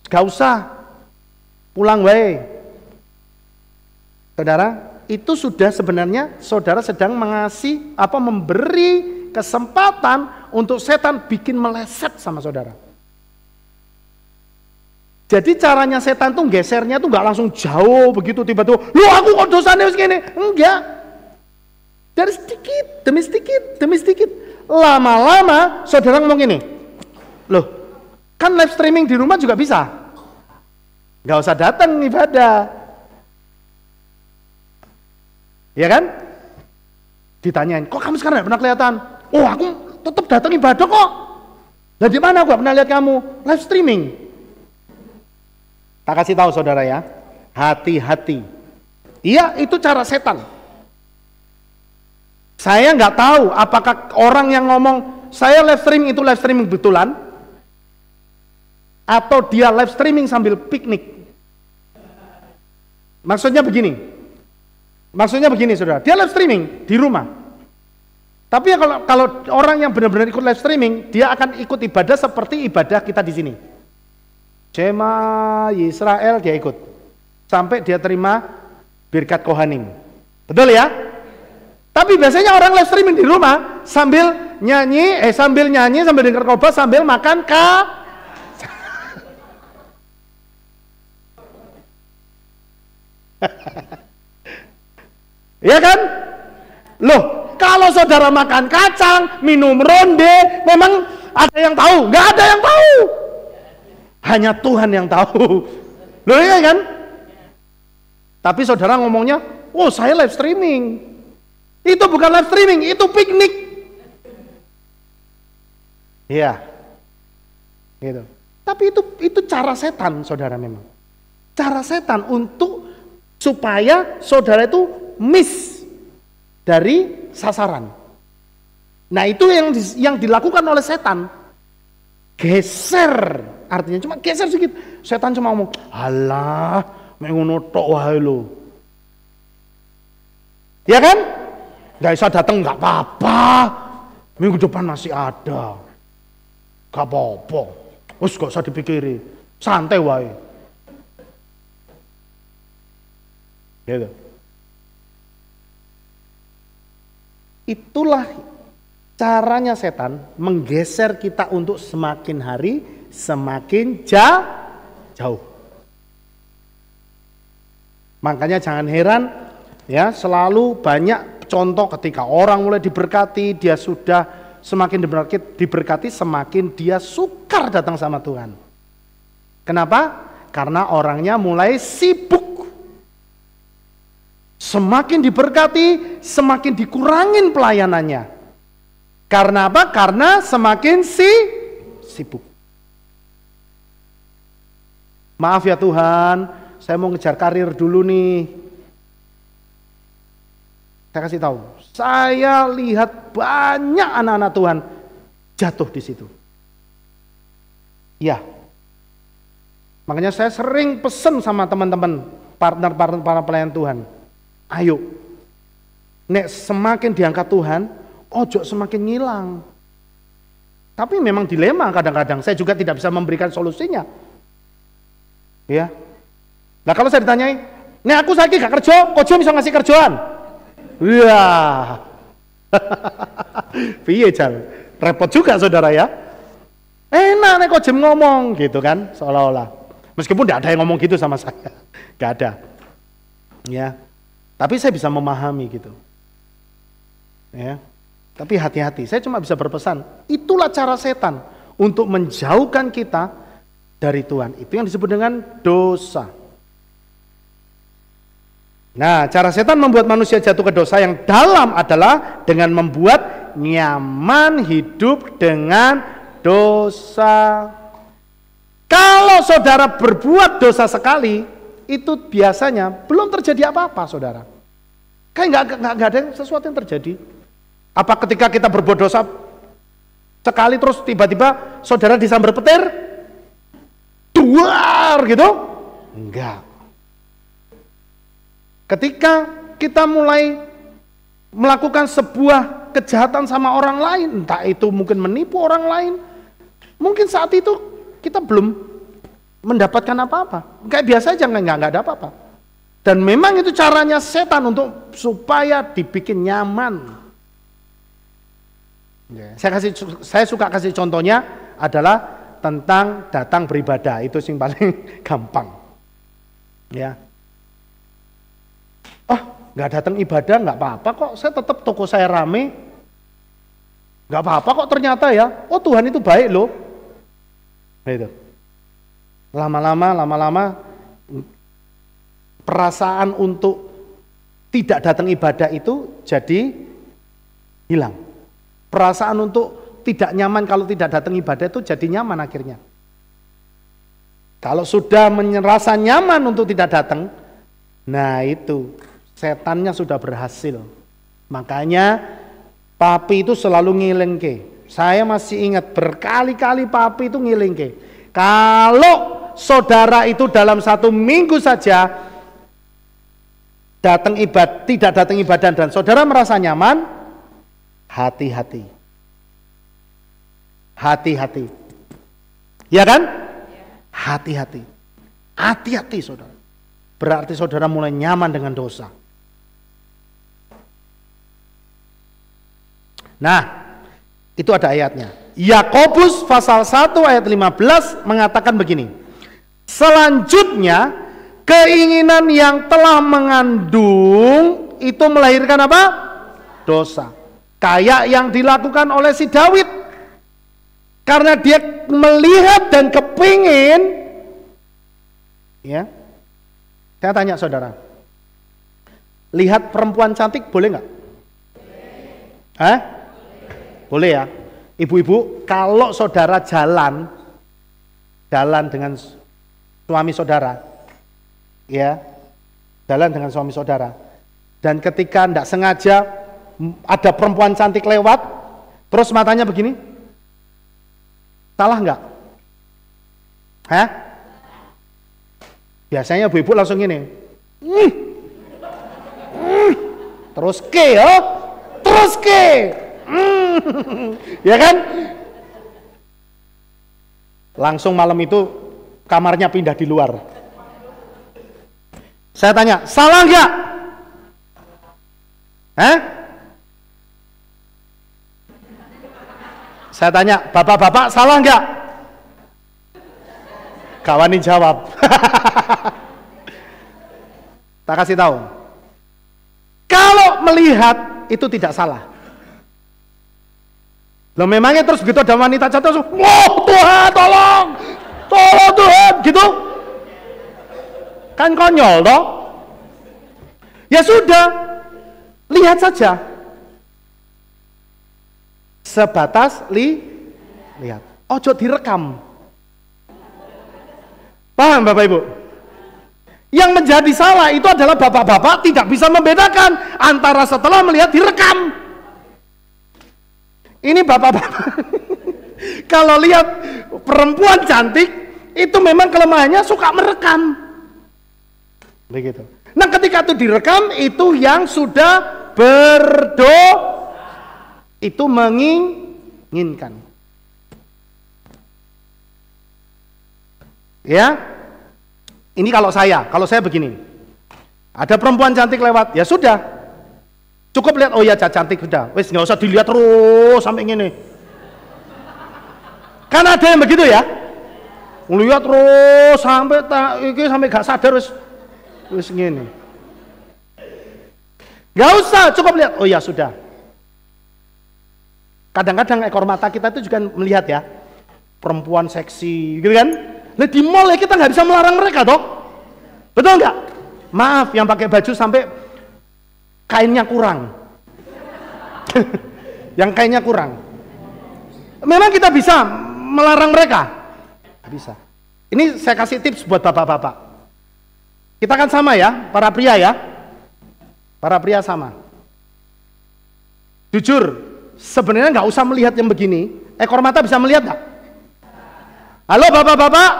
Gak usah. Pulang wae. Saudara, itu sudah sebenarnya saudara sedang memberi kesempatan untuk setan bikin meleset sama saudara. Jadi caranya setan tuh gesernya tuh nggak langsung jauh begitu tiba-tiba, aku kok dosanya segini? Enggak. Dari sedikit demi sedikit. Lama-lama saudara ngomong gini, kan live streaming di rumah juga bisa. Nggak usah datang ibadah. Ya kan? Ditanyain, kok kamu sekarang gak pernah kelihatan? Aku tetap datang ibadah kok. Lah di mana aku gak pernah lihat kamu? Live streaming. Tak kasih tahu saudara ya, hati-hati. Iya, itu cara setan. Saya nggak tahu apakah orang yang ngomong saya live streaming itu live streaming betulan, atau dia live streaming sambil piknik. Maksudnya begini, saudara, dia live streaming di rumah. Tapi ya kalau orang yang benar-benar ikut live streaming, dia akan ikut ibadah seperti ibadah kita di sini. Shema Yisrael dia ikut, sampai dia terima birkat kohanim. Betul ya? Tapi biasanya orang live streaming di rumah sambil nyanyi, sambil dengar khotbah, sambil makan ya kan? Loh, kalau saudara makan kacang, minum ronde, memang ada yang tahu? Nggak ada yang tahu. Hanya Tuhan yang tahu. Loh iya kan? Tapi saudara ngomongnya, oh saya live streaming. Itu bukan live streaming, itu piknik. Iya. Gitu. Tapi itu cara setan, saudara memang. Cara setan untuk supaya saudara itu miss dari sasaran. Nah, itu yang dilakukan oleh setan. Geser, artinya cuma geser sedikit. Setan cuma ngomong, "Alah, mengono tok wae lho." Ya kan? Nggak bisa datang, nggak apa-apa. Minggu depan masih ada. Nggak apa-apa. Wes gak usah dipikirin. Santai wae. Gitu. Itulah caranya setan menggeser kita untuk semakin hari semakin jauh. Makanya jangan heran ya, selalu banyak contoh ketika orang mulai diberkati, dia sudah semakin diberkati, semakin dia sukar datang sama Tuhan. Kenapa? Karena orangnya mulai sibuk. Semakin diberkati, semakin dikurangin pelayanannya. Karena apa? Karena semakin sibuk. Maaf ya Tuhan, saya mau ngejar karir dulu nih. Saya kasih tahu, saya lihat banyak anak-anak Tuhan jatuh di situ. Ya, makanya saya sering pesen sama teman-teman, partner-partner para pelayan Tuhan. Ayo, nek semakin diangkat Tuhan, ojo semakin ngilang. Tapi memang dilema kadang-kadang, saya juga tidak bisa memberikan solusinya. Ya, nah kalau saya ditanyai, nek aku saiki gak kerja, ojo bisa ngasih kerjaan. Wah, piye Jal? Repot juga saudara ya. Enak nek kok jem ngomong gitu kan, seolah-olah. Meskipun tidak ada yang ngomong gitu sama saya, nggak ada. Ya, tapi saya bisa memahami gitu. Ya, tapi hati-hati. Saya cuma bisa berpesan. Itulah cara setan untuk menjauhkan kita dari Tuhan. Itu yang disebut dengan dosa. Nah, cara setan membuat manusia jatuh ke dosa yang dalam adalah dengan membuat nyaman hidup dengan dosa. Kalau saudara berbuat dosa sekali, itu biasanya belum terjadi apa-apa, saudara. Kayak nggak ada sesuatu yang terjadi. Apa ketika kita berbuat dosa sekali terus tiba-tiba saudara disambar petir? Duar gitu? Enggak. Ketika kita mulai melakukan sebuah kejahatan sama orang lain, entah itu mungkin menipu orang lain, mungkin saat itu kita belum mendapatkan apa-apa. Kayak biasa aja nggak ada apa-apa. Dan memang itu caranya setan untuk supaya dibikin nyaman. Saya suka kasih contohnya adalah tentang datang beribadah, itu yang paling gampang. Ya. Oh, nggak datang ibadah nggak apa-apa kok, saya tetap toko saya rame, nggak apa-apa kok ternyata ya. Oh Tuhan itu baik loh. Itu. Lama-lama perasaan untuk tidak datang ibadah itu jadi hilang. Perasaan untuk tidak nyaman kalau tidak datang ibadah itu jadi nyaman akhirnya. Kalau sudah merasa nyaman untuk tidak datang, nah itu setannya sudah berhasil. Makanya papi itu selalu ngilengke. Saya masih ingat berkali-kali papi itu ngilengke. Kalau saudara itu dalam 1 minggu saja tidak datang ibadah dan saudara merasa nyaman, hati-hati. Hati-hati. Ya kan? Hati-hati. Hati-hati saudara. Berarti saudara mulai nyaman dengan dosa. Nah, itu ada ayatnya. Yakobus pasal 1 ayat 15 mengatakan begini. Selanjutnya, keinginan yang telah mengandung itu melahirkan apa? Dosa. Kayak yang dilakukan oleh si Daud. Karena dia melihat dan kepingin, ya. Saya tanya saudara, lihat perempuan cantik boleh nggak? Boleh ya. Ibu-ibu, kalau saudara jalan dengan suami saudara, ya, jalan dengan suami saudara, dan ketika tidak sengaja ada perempuan cantik lewat, terus matanya begini, salah nggak? Biasanya ibu-ibu langsung gini, terus ya kan? Langsung malam itu kamarnya pindah di luar. Saya tanya, salah nggak? Saya tanya, bapak-bapak salah nggak? Gak wani jawab. Tak kasih tahu. Kalau melihat itu tidak salah. Loh memangnya terus begitu ada wanita cantik, wah Tuhan tolong Tuhan, gitu? Kan konyol toh? Ya sudah, lihat saja. Sebatas lihat. Ojo direkam. Paham Bapak Ibu? Yang menjadi salah itu adalah bapak-bapak tidak bisa membedakan antara setelah melihat direkam. Ini bapak-bapak kalau lihat perempuan cantik itu memang kelemahannya suka merekam. Begitu. Nah, ketika itu direkam itu yang sudah itu menginginkan. Ya, ini kalau saya begini, ada perempuan cantik lewat, ya sudah, cukup lihat, oh ya cantik sudah, wes nggak usah dilihat terus sampai gini. Kan ada yang begitu ya, lihat terus sampai gak sadar wes gini. Gak usah, cukup lihat, oh ya sudah. Kadang-kadang ekor mata kita itu juga melihat ya, perempuan seksi, gitu kan? Nah di mall ya kita nggak bisa melarang mereka toh, betul nggak? Maaf yang pakai baju sampai kainnya kurang, yang kainnya kurang. Memang kita bisa melarang mereka, nggak bisa. Ini saya kasih tips buat bapak-bapak. Kita kan sama ya, para pria ya, para pria sama. Jujur, sebenarnya nggak usah melihat yang begini, ekor mata bisa melihat nggak? Halo bapak-bapak,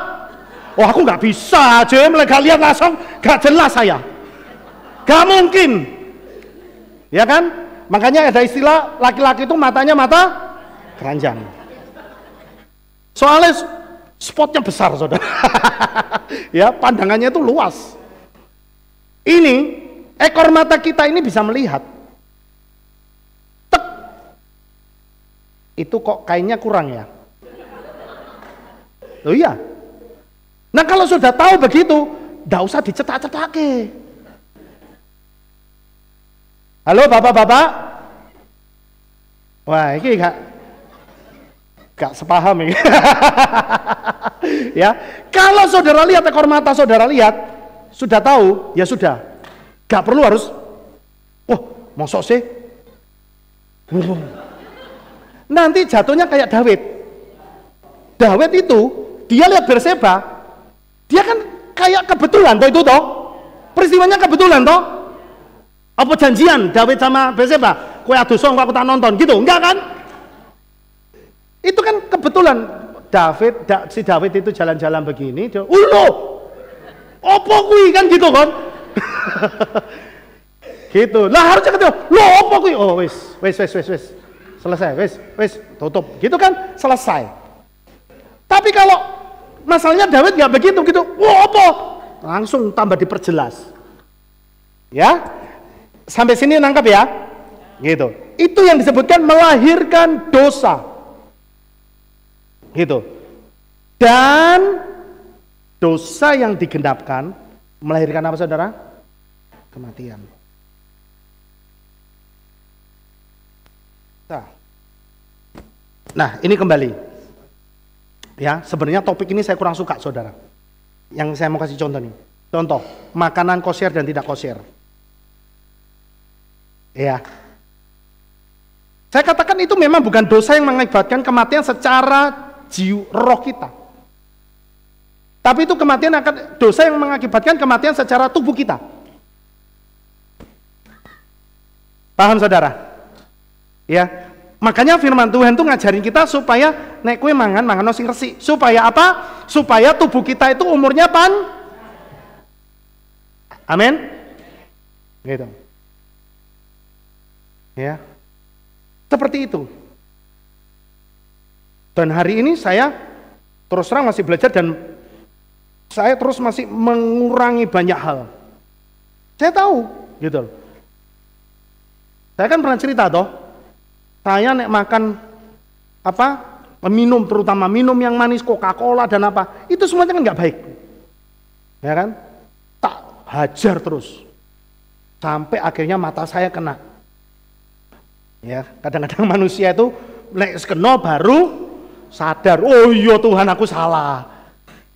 oh aku nggak bisa, mereka lihat langsung, gak jelas saya, gak mungkin, ya kan? Makanya ada istilah laki-laki itu matanya mata keranjang. Soalnya spotnya besar, saudara, ya pandangannya itu luas. Ini ekor mata kita ini bisa melihat, itu kok kainnya kurang ya? Oh iya. Nah kalau sudah tahu begitu, nggak usah dicetak-cetak. Halo bapak-bapak. Wah ini gak sepaham ini. Ya, kalau saudara lihat ekor mata saudara lihat, sudah tahu, ya sudah. Gak perlu harus, mosok sih. Nanti jatuhnya kayak Daud. Daud itu dia lihat Berseba, dia kan kayak kebetulan toh itu toh, peristiwanya kebetulan toh, apa janjian Daud sama Berseba, kowe adu song aku tak nonton gitu, enggak kan? Itu kan kebetulan, si David itu jalan-jalan begini, dia, "Loh, opo kui?" kan gitu kan. Gitu. Lah harusnya ketemu, "Loh, opo kui?" Oh, wis. Selesai, wis, tutup. Gitu kan, selesai. Tapi kalau masalahnya David nggak begitu gitu, "Wah, opo?" Langsung tambah diperjelas. Ya. Sampai sini nangkap ya? Gitu. Itu yang disebutkan melahirkan dosa. Gitu. Dan dosa yang digenapkan melahirkan apa, saudara? Kematian. Nah, ini kembali. Ya, sebenarnya topik ini saya kurang suka, saudara. Yang saya mau kasih contoh nih. Contoh, makanan kosher dan tidak kosher. Ya. Saya katakan itu memang bukan dosa yang mengakibatkan kematian secara roh kita. Tapi itu kematian akan dosa yang mengakibatkan kematian secara tubuh kita. Paham, saudara? Ya. Makanya firman Tuhan tuh ngajarin kita supaya nek kue mangan sing resik. Supaya apa? Supaya tubuh kita itu umurnya Amin. Gitu. Ya. Seperti itu. Dan hari ini saya terus terang masih belajar dan saya terus masih mengurangi banyak hal. Saya tahu, gitu. Saya kan pernah cerita toh. Saya nek makan minum, terutama minum yang manis, Coca-Cola dan apa, itu semuanya kan nggak baik, ya kan? Tak hajar terus, sampai akhirnya mata saya kena. Ya, kadang-kadang manusia itu nek kena baru sadar, oh iya Tuhan aku salah.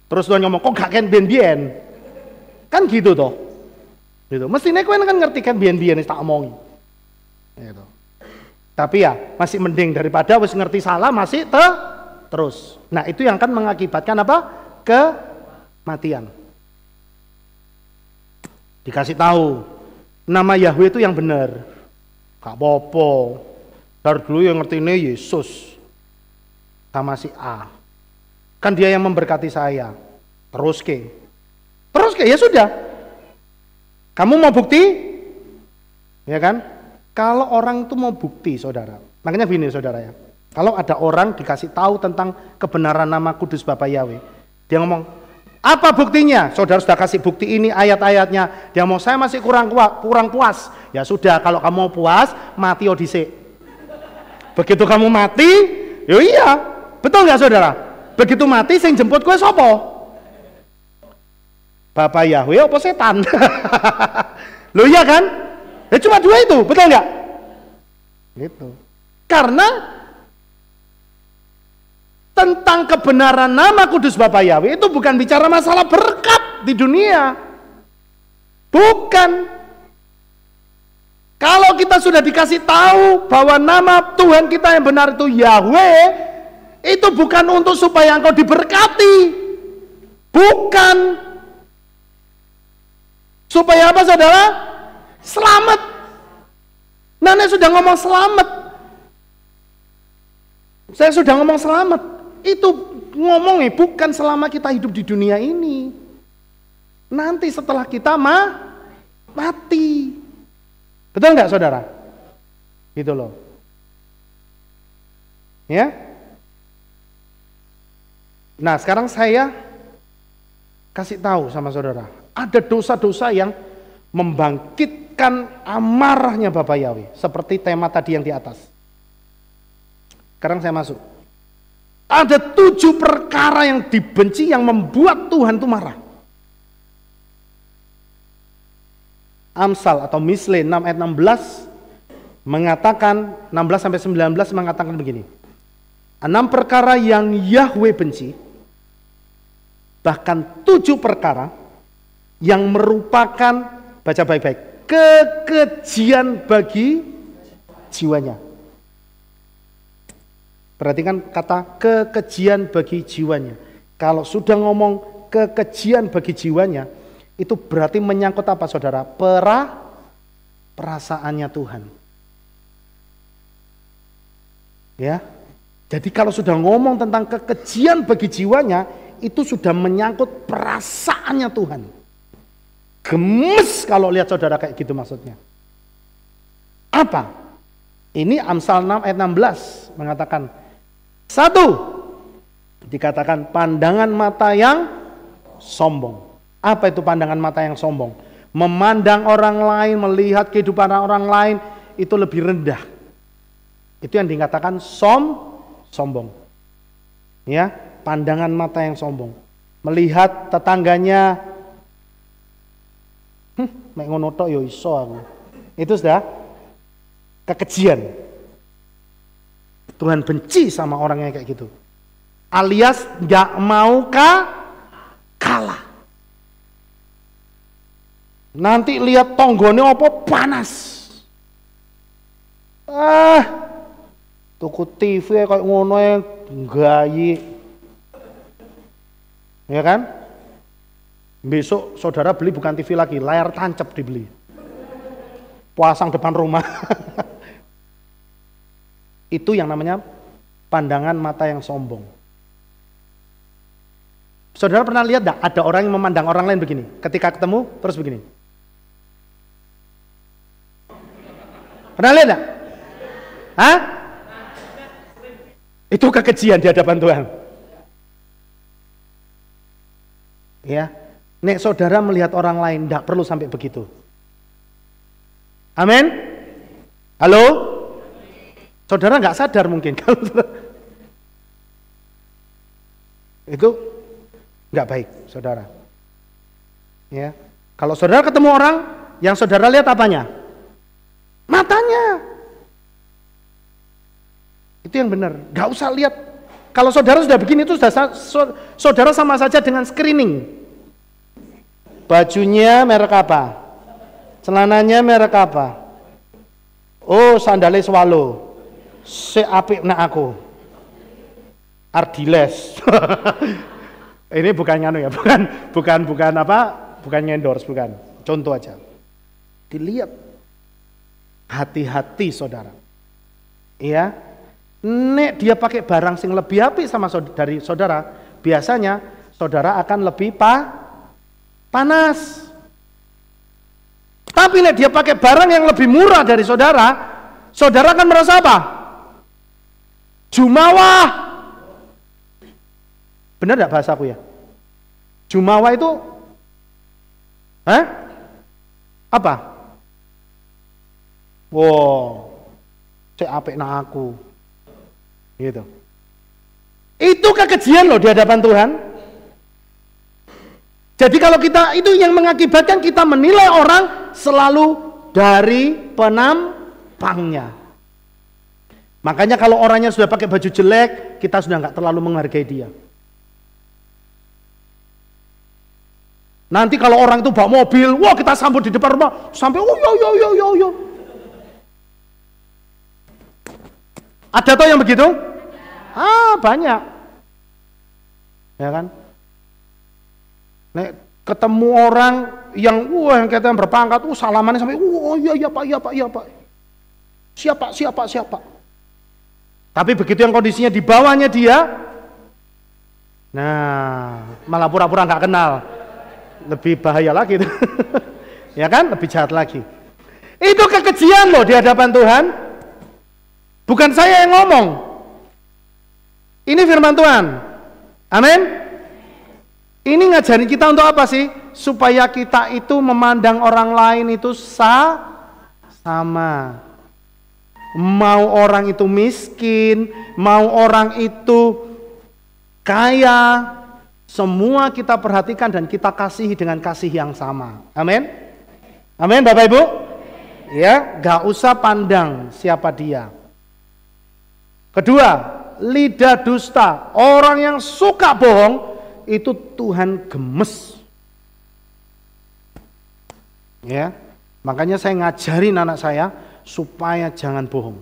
Terus Tuhan ngomong, kok gak kan bien-bien, kan gitu toh, gitu. Mestinya kalian kan ngerti kan bien-bien tak omongi, gitu. Tapi ya masih mending daripada wis ngerti salah masih terus. Nah itu yang akan mengakibatkan apa? Kematian. Dikasih tahu nama Yahweh itu yang benar. Gak apa-apa. Dari dulu yang ngerti ini Yesus sama si A. Kan dia yang memberkati saya. Terus ke ya sudah. Kamu mau bukti? Ya kan? Kalau orang itu mau bukti, saudara, makanya gini, saudara ya. Kalau ada orang dikasih tahu tentang kebenaran nama kudus Bapa Yahweh, dia ngomong, apa buktinya? Saudara sudah kasih bukti ini ayat-ayatnya. Dia ngomong, saya masih kurang puas. Ya sudah, kalau kamu mau puas, mati odise. Begitu kamu mati, ya iya, betul nggak, saudara? Begitu mati, sing jemput gue sopo? Bapa Yahweh apa setan? Loh iya kan? Ya cuma dua itu, betul nggak? Gitu. Karena tentang kebenaran nama kudus Bapa Yahweh itu bukan bicara masalah berkat di dunia. Bukan. Kalau kita sudah dikasih tahu bahwa nama Tuhan kita yang benar itu Yahweh, itu bukan untuk supaya engkau diberkati. Bukan. Supaya apa, saudara? Selamat. Nenek sudah ngomong selamat. Saya sudah ngomong selamat. Itu ngomongnya bukan selama kita hidup di dunia ini. Nanti setelah kita mati. Betul nggak, saudara? Gitu loh. Ya. Nah, sekarang saya kasih tahu sama saudara. Ada dosa-dosa yang membangkitkan amarahnya Bapa Yahweh, seperti tema tadi yang di atas. Sekarang saya masuk. Ada 7 perkara yang dibenci yang membuat Tuhan itu marah. Amsal atau Misle 6 ayat 16 mengatakan, 16 sampai 19 mengatakan begini. 6 perkara yang Yahweh benci, bahkan 7 perkara yang merupakan, baca baik-baik, kekejian bagi jiwanya. Perhatikan kata kekejian bagi jiwanya. Kalau sudah ngomong kekejian bagi jiwanya, itu berarti menyangkut apa, saudara? Perasaannya Tuhan. Ya. Jadi kalau sudah ngomong tentang kekejian bagi jiwanya, itu sudah menyangkut perasaannya Tuhan. Gemes kalau lihat saudara kayak gitu maksudnya. Apa? Ini Amsal 6 ayat 16 mengatakan, satu, dikatakan pandangan mata yang sombong. Apa itu pandangan mata yang sombong? Memandang orang lain, melihat kehidupan orang lain, itu lebih rendah. Itu yang dikatakan sombong. Ya, pandangan mata yang sombong. Melihat tetangganya, mek ngono tok ya iso aku. Itu sudah kekejian. Tuhan benci sama orang yang kayak gitu. Alias gak mau kalah. Nanti lihat tonggone apa panas. Tuku TV kayak ngono yang gayi. Ya kan? Besok saudara beli bukan TV lagi, layar tancap dibeli. Pasang depan rumah. Itu yang namanya pandangan mata yang sombong. Saudara pernah lihat enggak ada orang yang memandang orang lain begini? Ketika ketemu terus begini. Pernah lihat enggak? Hah? Itu kekejian di hadapan Tuhan. Ya. Nek saudara melihat orang lain enggak perlu sampai begitu. Amin? Halo? Saudara nggak sadar mungkin kalau itu nggak baik, saudara. Ya, kalau saudara ketemu orang, yang saudara lihat apanya? Matanya. Itu yang benar. Nggak usah lihat. Kalau saudara sudah begini itu sudah saudara sama saja dengan screening. Bajunya merek apa? Celananya merek apa? Oh, sandalnya Swallow. Se apik nak aku. Ardiles. Ini bukan nganu ya, bukan apa? Bukan endorse, bukan. Contoh aja. Dilihat. Hati-hati saudara. Iya. Nek dia pakai barang sing lebih apik sama dari saudara, biasanya saudara akan lebih panas. Tapi nek dia pakai barang yang lebih murah dari saudara, saudara akan merasa apa? Jumawa. Benar enggak bahasaku ya? Jumawa itu apa? Wow. Cek apik nak aku. Gitu. Itu kekejian loh di hadapan Tuhan. Jadi kalau kita itu yang mengakibatkan kita menilai orang selalu dari penampangnya. Makanya kalau orangnya sudah pakai baju jelek, kita sudah nggak terlalu menghargai dia. Nanti kalau orang itu bawa mobil, wah kita sambut di depan rumah, sampai yo. Ada toh yang begitu? Banyak. Ya kan? Nek ketemu orang yang yang kata berpangkat, salamannya sampai iya Pak. Siapa. Tapi begitu yang kondisinya di bawahnya dia, nah malah pura-pura nggak kenal, lebih bahaya lagi, ya kan? Lebih jahat lagi. Itu kekejian loh di hadapan Tuhan. Bukan saya yang ngomong. Ini firman Tuhan. Amin. Ini ngajarin kita untuk apa sih? Supaya kita itu memandang orang lain itu sama. Mau orang itu miskin, mau orang itu kaya, semua kita perhatikan dan kita kasihi dengan kasih yang sama. Amin. Amin Bapak Ibu. Ya, gak usah pandang siapa dia. Kedua, lidah dusta. Orang yang suka bohong itu Tuhan gemes. Ya, makanya saya ngajarin anak saya supaya jangan bohong.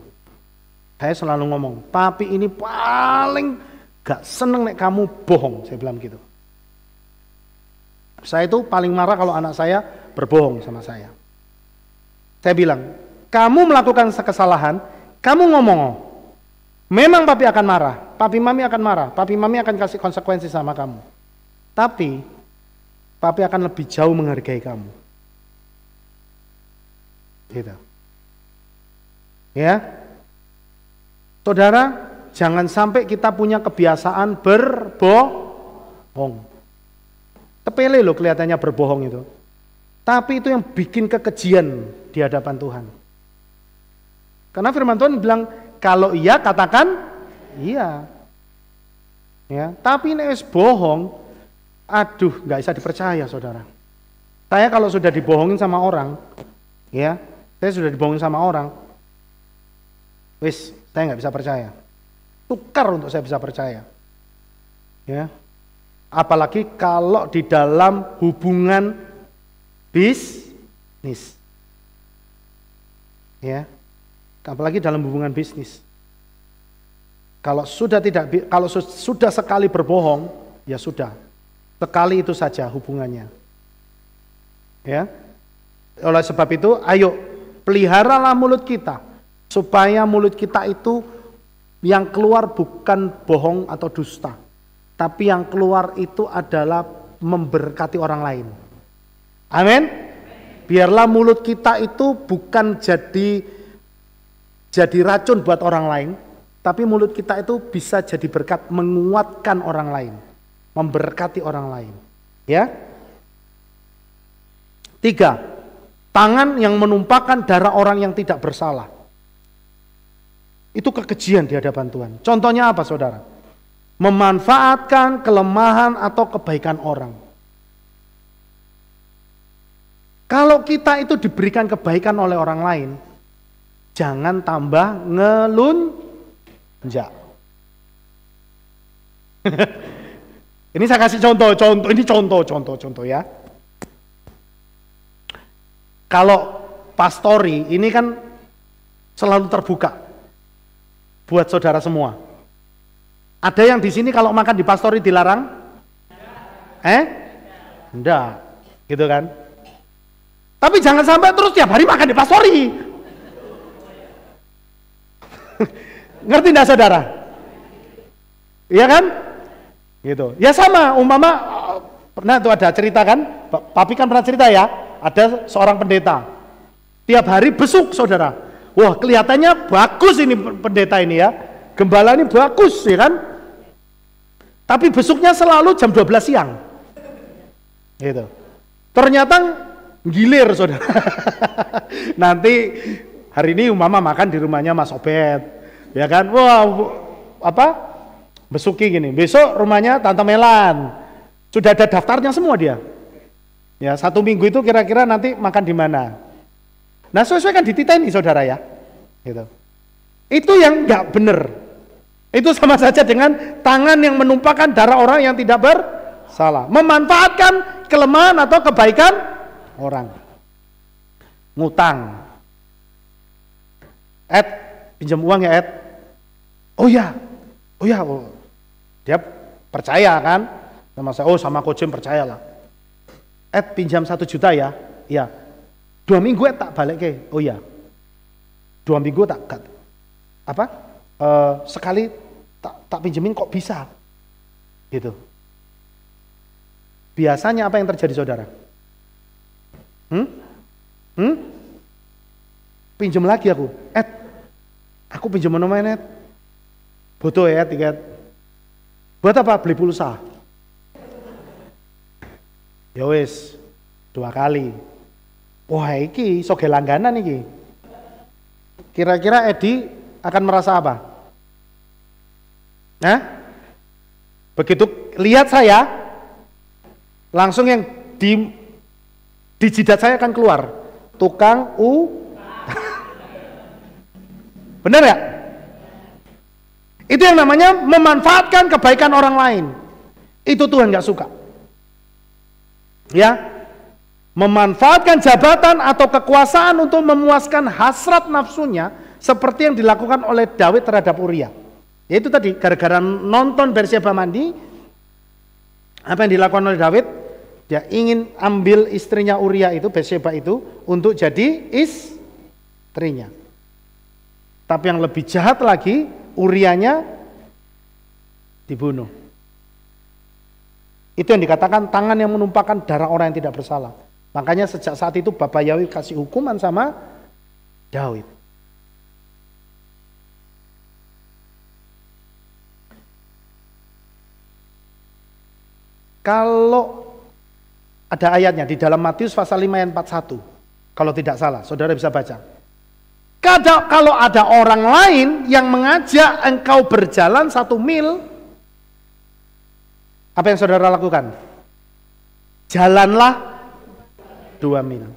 Saya selalu ngomong, papi ini paling gak seneng nek kamu bohong, saya bilang gitu. Saya itu paling marah kalau anak saya berbohong sama saya. Saya bilang, kamu melakukan kesalahan, kamu ngomong. Memang papi akan marah, papi mami akan marah, papi mami akan kasih konsekuensi sama kamu. Tapi papi akan lebih jauh menghargai kamu. Gitu. Ya. Saudara, jangan sampai kita punya kebiasaan berbohong. Sepele loh kelihatannya berbohong itu. Tapi itu yang bikin kekejian di hadapan Tuhan. Karena firman Tuhan bilang, kalau iya katakan iya. Ya, tapi ini bohong, aduh nggak bisa dipercaya saudara. Saya kalau sudah dibohongin sama orang, ya, saya sudah dibohongin sama orang, saya nggak bisa percaya. Tukar untuk saya bisa percaya. Ya. Apalagi kalau di dalam hubungan bisnis. Ya. Apalagi dalam hubungan bisnis. Kalau sudah sekali berbohong, ya sudah. Sekali itu saja hubungannya. Ya. Oleh sebab itu, ayo peliharalah mulut kita supaya mulut kita itu yang keluar bukan bohong atau dusta, tapi yang keluar itu adalah memberkati orang lain. Amin. Biarlah mulut kita itu bukan jadi racun buat orang lain, tapi mulut kita itu bisa jadi berkat, menguatkan orang lain, memberkati orang lain. Ya. 3, tangan yang menumpahkan darah orang yang tidak bersalah. Itu kekejian di hadapan Tuhan. Contohnya apa saudara? Memanfaatkan kelemahan atau kebaikan orang. Kalau kita itu diberikan kebaikan oleh orang lain, jangan tambah ngelunjak. Ini saya kasih contoh ya. Kalau pastori ini kan selalu terbuka buat saudara semua. Ada yang di sini kalau makan di pastori dilarang? Enggak, gitu kan? Tapi jangan sampai terus tiap hari makan di pastori. Ngerti enggak saudara? Iya kan? Gitu. Ya sama, umpama pernah tuh ada cerita kan? Papi kan pernah cerita ya, ada seorang pendeta. Tiap hari besuk saudara. Wah, kelihatannya bagus ini pendeta ini ya. Gembala ini bagus ya kan? Tapi besuknya selalu jam 12 siang. Gitu. Ternyata gilir saudara. Nanti hari ini umpama makan di rumahnya Mas Obed. Ya kan? Wah, besuki gini. Besok rumahnya Tante Melan. Sudah ada daftarnya semua dia. Ya, 1 minggu itu kira-kira nanti makan di mana. Nah, sesuai kan dititeni saudara ya. Gitu. Itu yang enggak benar. Itu sama saja dengan tangan yang menumpahkan darah orang yang tidak bersalah. Memanfaatkan kelemahan atau kebaikan orang. Ngutang. Pinjam uang ya Oh ya. Dia percaya kan sama saya. Oh, sama Coach Jim percayalah. Pinjam 1 juta ya. Iya. 2 minggu tak balik ke. Oh ya. 2 minggu sekali tak pinjemin kok bisa. Gitu. Biasanya apa yang terjadi saudara? Pinjam lagi aku. Aku pinjam nomornya. Butuh ya tiket. Buat apa? Beli pulsa. Ya wis, 2 kali. Wah, iki soge langganan iki. Kira-kira Edi akan merasa apa? Begitu lihat saya, langsung yang di jidat saya akan keluar. Tukang Benar ya? Itu yang namanya memanfaatkan kebaikan orang lain. Itu Tuhan gak suka. Ya, memanfaatkan jabatan atau kekuasaan untuk memuaskan hasrat nafsunya seperti yang dilakukan oleh Daud terhadap Uria. Yaitu tadi gara-gara nonton Batsyeba mandi, apa yang dilakukan oleh Daud? Dia ingin ambil istrinya Uria itu, Batsyeba itu, untuk jadi istrinya. Tapi yang lebih jahat lagi, Urianya dibunuh. Itu yang dikatakan tangan yang menumpahkan darah orang yang tidak bersalah. Makanya sejak saat itu Bapak Yahweh kasih hukuman sama Daud. Kalau ada ayatnya di dalam Matius pasal 5 ayat 41. Kalau tidak salah, saudara bisa baca. Kalau ada orang lain yang mengajak engkau berjalan 1 mil, apa yang saudara lakukan? Jalanlah 2 mil.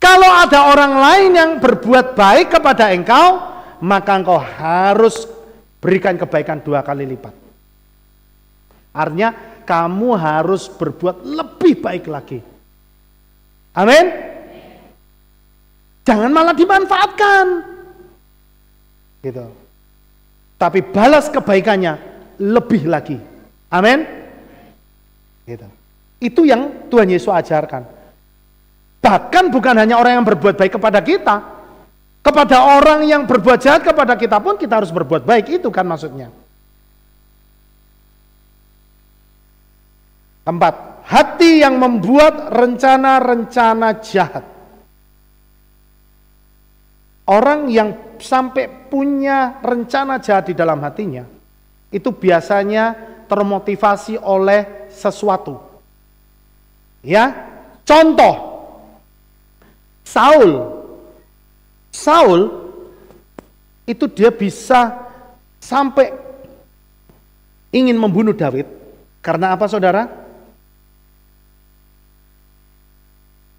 Kalau ada orang lain yang berbuat baik kepada engkau, maka engkau harus berikan kebaikan 2 kali lipat. Artinya kamu harus berbuat lebih baik lagi. Amin. Jangan malah dimanfaatkan. Gitu. Tapi balas kebaikannya lebih lagi. Amin. Gitu. Itu yang Tuhan Yesus ajarkan. Bahkan bukan hanya orang yang berbuat baik kepada kita, kepada orang yang berbuat jahat kepada kita pun kita harus berbuat baik, itu kan maksudnya. Keempat, hati yang membuat rencana-rencana jahat. Orang yang sampai punya rencana jahat di dalam hatinya, itu biasanya termotivasi oleh sesuatu. Ya, contoh, Saul itu dia bisa sampai ingin membunuh Daud. Karena apa, saudara?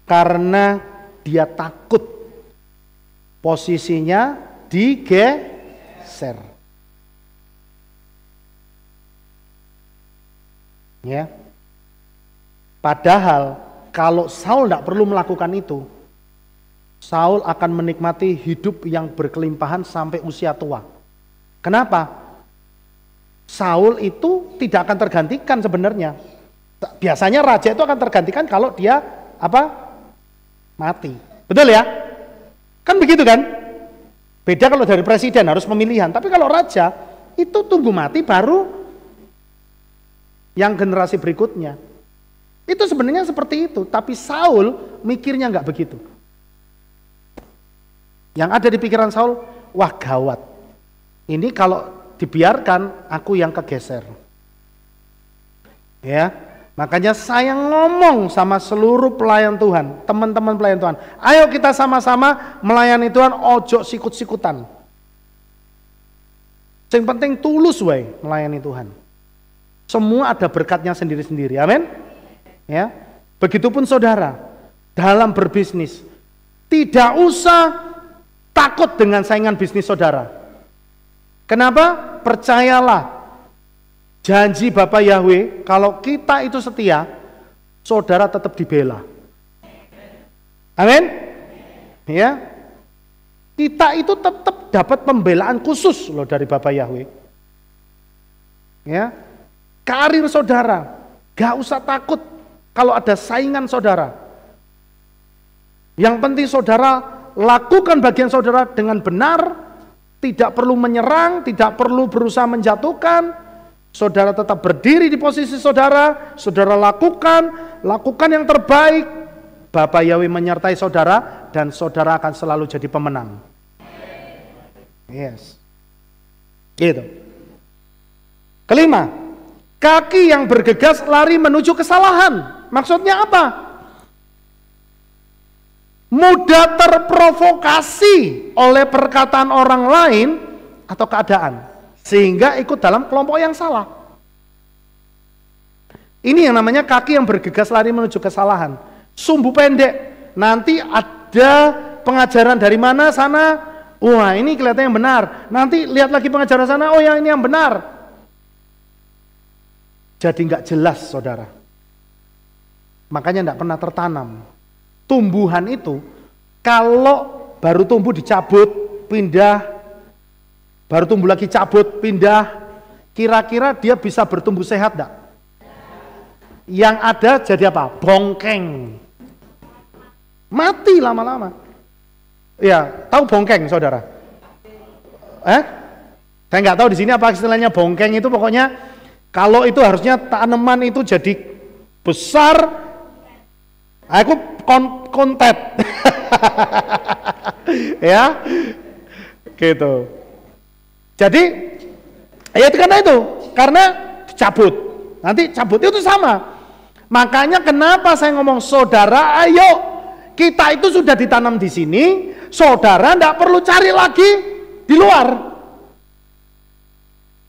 Karena dia takut posisinya digeser. Ya. Padahal kalau Saul tidak perlu melakukan itu, Saul akan menikmati hidup yang berkelimpahan sampai usia tua. Kenapa? Saul itu tidak akan tergantikan sebenarnya. Biasanya raja itu akan tergantikan kalau dia mati. Betul ya? Kan begitu kan? Beda kalau dari presiden harus pemilihan. Tapi kalau raja itu tunggu mati baru yang generasi berikutnya. Itu sebenarnya seperti itu. Tapi Saul mikirnya nggak begitu. Yang ada di pikiran Saul, wah gawat. Ini kalau dibiarkan aku yang kegeser. Ya. Makanya saya ngomong sama seluruh pelayan Tuhan, teman-teman pelayan Tuhan. Ayo kita sama-sama melayani Tuhan, ojo sikut-sikutan. Yang penting tulus wae melayani Tuhan. Semua ada berkatnya sendiri-sendiri, amin. Ya, begitupun saudara, dalam berbisnis, tidak usah takut dengan saingan bisnis saudara. Kenapa? Percayalah. Janji Bapak Yahweh, kalau kita itu setia, saudara tetap dibela. Amin? Ya. Kita itu tetap dapat pembelaan khusus loh dari Bapak Yahweh. Ya. Karir saudara, gak usah takut kalau ada saingan saudara. Yang penting saudara lakukan bagian saudara dengan benar, tidak perlu menyerang, tidak perlu berusaha menjatuhkan. Saudara tetap berdiri di posisi saudara, saudara lakukan yang terbaik. Bapak Yahweh menyertai saudara dan saudara akan selalu jadi pemenang. Yes. Gitu. Kelima, kaki yang bergegas lari menuju kesalahan. Maksudnya apa? Mudah terprovokasi oleh perkataan orang lain atau keadaan, sehingga ikut dalam kelompok yang salah. Ini yang namanya kaki yang bergegas lari menuju kesalahan. Sumbu pendek. Nanti ada pengajaran dari mana sana. Wah, ini kelihatan yang benar. Nanti lihat lagi pengajaran sana. Oh, yang ini yang benar. Jadi nggak jelas, saudara. Makanya nggak pernah tertanam. Tumbuhan itu kalau baru tumbuh dicabut, pindah. Baru tumbuh lagi cabut, pindah. Kira-kira dia bisa bertumbuh sehat enggak? Yang ada jadi apa? Bongkeng. Mati lama-lama. Ya, tahu bongkeng saudara? Saya nggak tahu di sini apa istilahnya bongkeng itu, pokoknya kalau itu harusnya tanaman itu jadi besar, aku kontet, ya, gitu. Jadi, ya itu karena cabut, nanti cabut itu sama. Makanya kenapa saya ngomong saudara, ayo kita itu sudah ditanam di sini, saudara nggak perlu cari lagi di luar.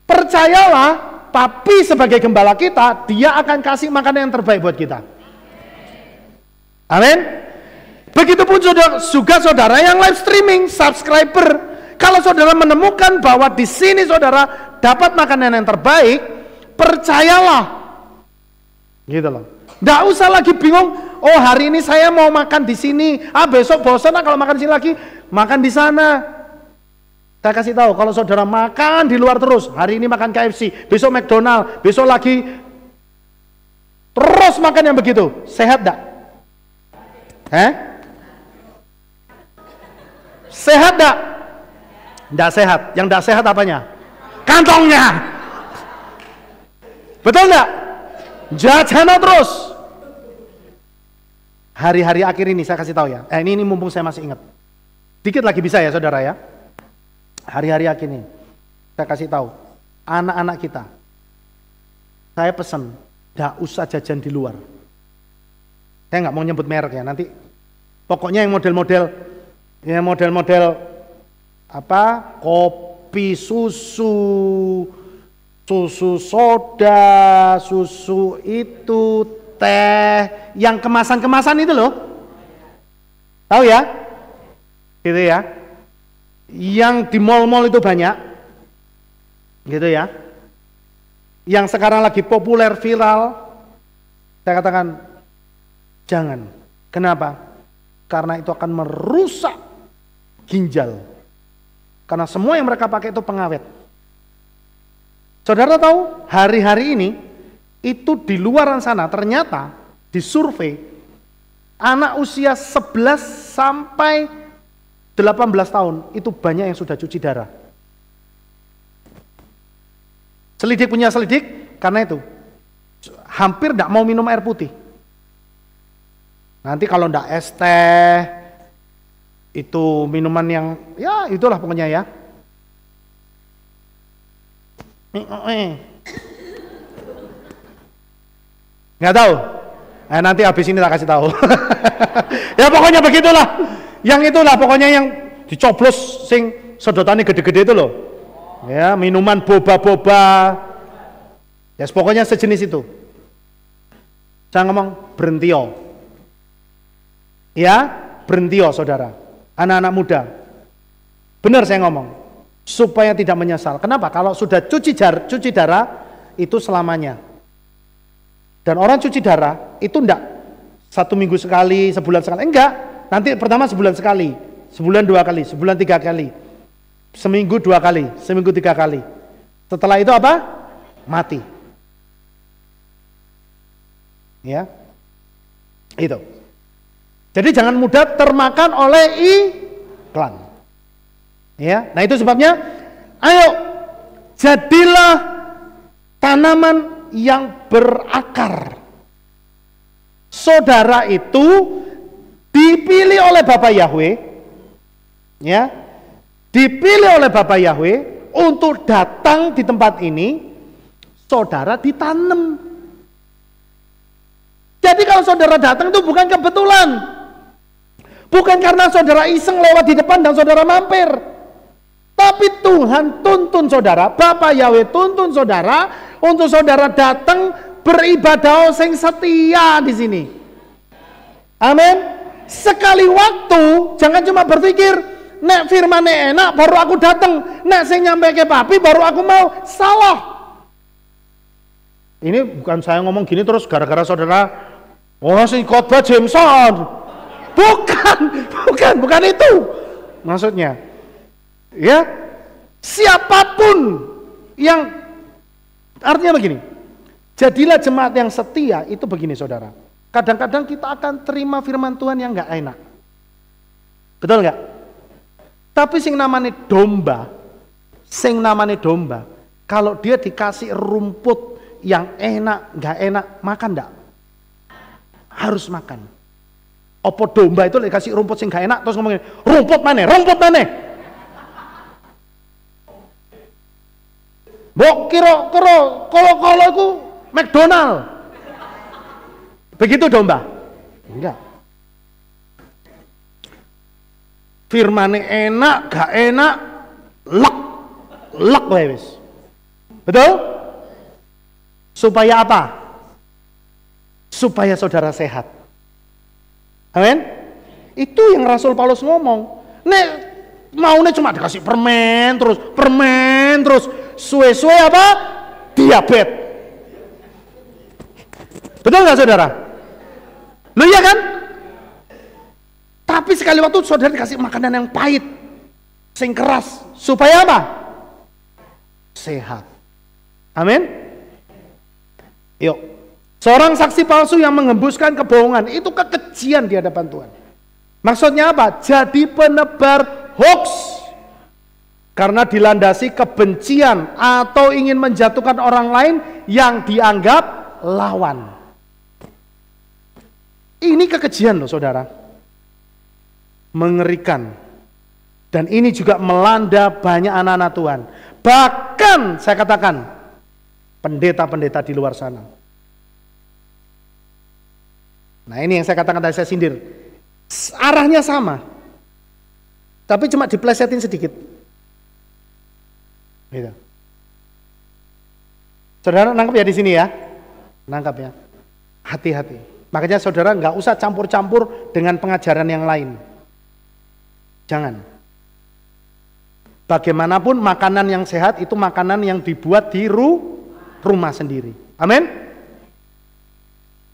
Percayalah, Papi sebagai gembala kita, dia akan kasih makanan yang terbaik buat kita. Amin. Begitupun juga saudara yang live streaming, subscriber. Kalau saudara menemukan bahwa di sini saudara dapat makanan yang terbaik, percayalah. Gitu loh. Nggak usah lagi bingung, oh hari ini saya mau makan di sini, besok bosan kalau makan di sini lagi, makan di sana. Saya kasih tahu, kalau saudara makan di luar terus, hari ini makan KFC, besok McDonald, besok lagi terus makan yang begitu, sehat enggak? Sehat enggak? Enggak sehat. Yang enggak sehat apanya? Kantongnya. Betul enggak? Jajan terus. Hari-hari akhir ini saya kasih tahu ya. Ini mumpung saya masih ingat. Dikit lagi bisa ya saudara ya. Hari-hari akhir ini saya kasih tahu anak-anak kita. Saya pesan, enggak usah jajan di luar. Saya nggak mau nyebut merek ya, nanti pokoknya yang model-model apa, kopi, susu soda, susu itu, teh, yang kemasan-kemasan itu loh, tahu ya, gitu ya, yang di mall-mall itu banyak, gitu ya, yang sekarang lagi populer viral, saya katakan jangan. Kenapa? Karena itu akan merusak ginjal. Karena semua yang mereka pakai itu pengawet. Saudara tahu, hari-hari ini itu di luaran sana ternyata disurvei anak usia 11 sampai 18 tahun itu banyak yang sudah cuci darah. Selidik punya selidik, karena itu hampir tidak mau minum air putih. Nanti kalau ndak es teh, itu minuman yang, ya itulah pokoknya ya. Nggak tahu. Nanti habis ini tak kasih tahu. Ya pokoknya begitulah. Yang itulah pokoknya yang dicoblos sing sedotannya gede-gede itu loh. Ya, minuman boba-boba. Ya pokoknya sejenis itu. Saya ngomong berhenti yo. Ya, berhenti oh saudara, anak-anak muda. Benar saya ngomong, supaya tidak menyesal. Kenapa? Kalau sudah cuci darah, itu selamanya. Dan orang cuci darah, itu enggak 1 minggu sekali, sebulan sekali. Enggak, nanti pertama sebulan sekali, sebulan 2 kali, sebulan 3 kali, seminggu 2 kali, seminggu 3 kali. Setelah itu apa? Mati. Ya, itu. Jadi jangan mudah termakan oleh iklan. Ya, nah itu sebabnya, ayo jadilah tanaman yang berakar. Saudara itu dipilih oleh Bapak Yahweh, ya, dipilih oleh Bapak Yahweh untuk datang di tempat ini. Saudara ditanam. Jadi kalau saudara datang itu bukan kebetulan. Bukan karena saudara iseng lewat di depan dan saudara mampir. Tapi Tuhan tuntun saudara, Bapak Yahweh tuntun saudara untuk saudara datang beribadah sing setia di sini. Amin. Sekali waktu, jangan cuma berpikir, nek firman enak baru aku datang, nek sing nyampe ke Papi baru aku mau. Salah. Ini bukan saya ngomong gini terus gara-gara saudara, oh si khotbah Jameson. Bukan itu maksudnya. Ya, siapapun yang, artinya begini, jadilah jemaat yang setia itu begini saudara. Kadang-kadang kita akan terima firman Tuhan yang nggak enak, betul nggak? Tapi sing namanya domba, sing namanya domba, kalau dia dikasih rumput yang enak, nggak enak, makan nggak? Harus makan. Opo domba itu dikasih rumput sing nggak enak, terus ngomongin, rumput mana? Mbok kira-kira kalau itu McDonald. Begitu domba? Enggak. Firmane enak, gak enak, lek wis. Betul? Supaya apa? Supaya saudara sehat. Amin? Itu yang Rasul Paulus ngomong. Nek maunya cuma dikasih permen terus, suwe-suwe apa? Diabetes. Betul nggak saudara? Lu iya kan? Tapi sekali waktu saudara dikasih makanan yang pahit, sing keras, supaya apa? Sehat. Amin. Yuk, seorang saksi palsu yang mengembuskan kebohongan itu kekejian di hadapan Tuhan. Maksudnya apa? Jadi penebar hoax karena dilandasi kebencian atau ingin menjatuhkan orang lain yang dianggap lawan. Ini kekejian loh saudara. Mengerikan. Dan ini juga melanda banyak anak-anak Tuhan. Bahkan saya katakan pendeta-pendeta di luar sana. Nah ini yang saya katakan tadi, saya sindir. Arahnya sama. Tapi cuma diplesetin sedikit. Gitu. Saudara nangkap ya di sini ya. Nangkap ya. Hati-hati. Makanya saudara nggak usah campur-campur dengan pengajaran yang lain. Jangan. Bagaimanapun makanan yang sehat itu makanan yang dibuat di rumah sendiri. Amin.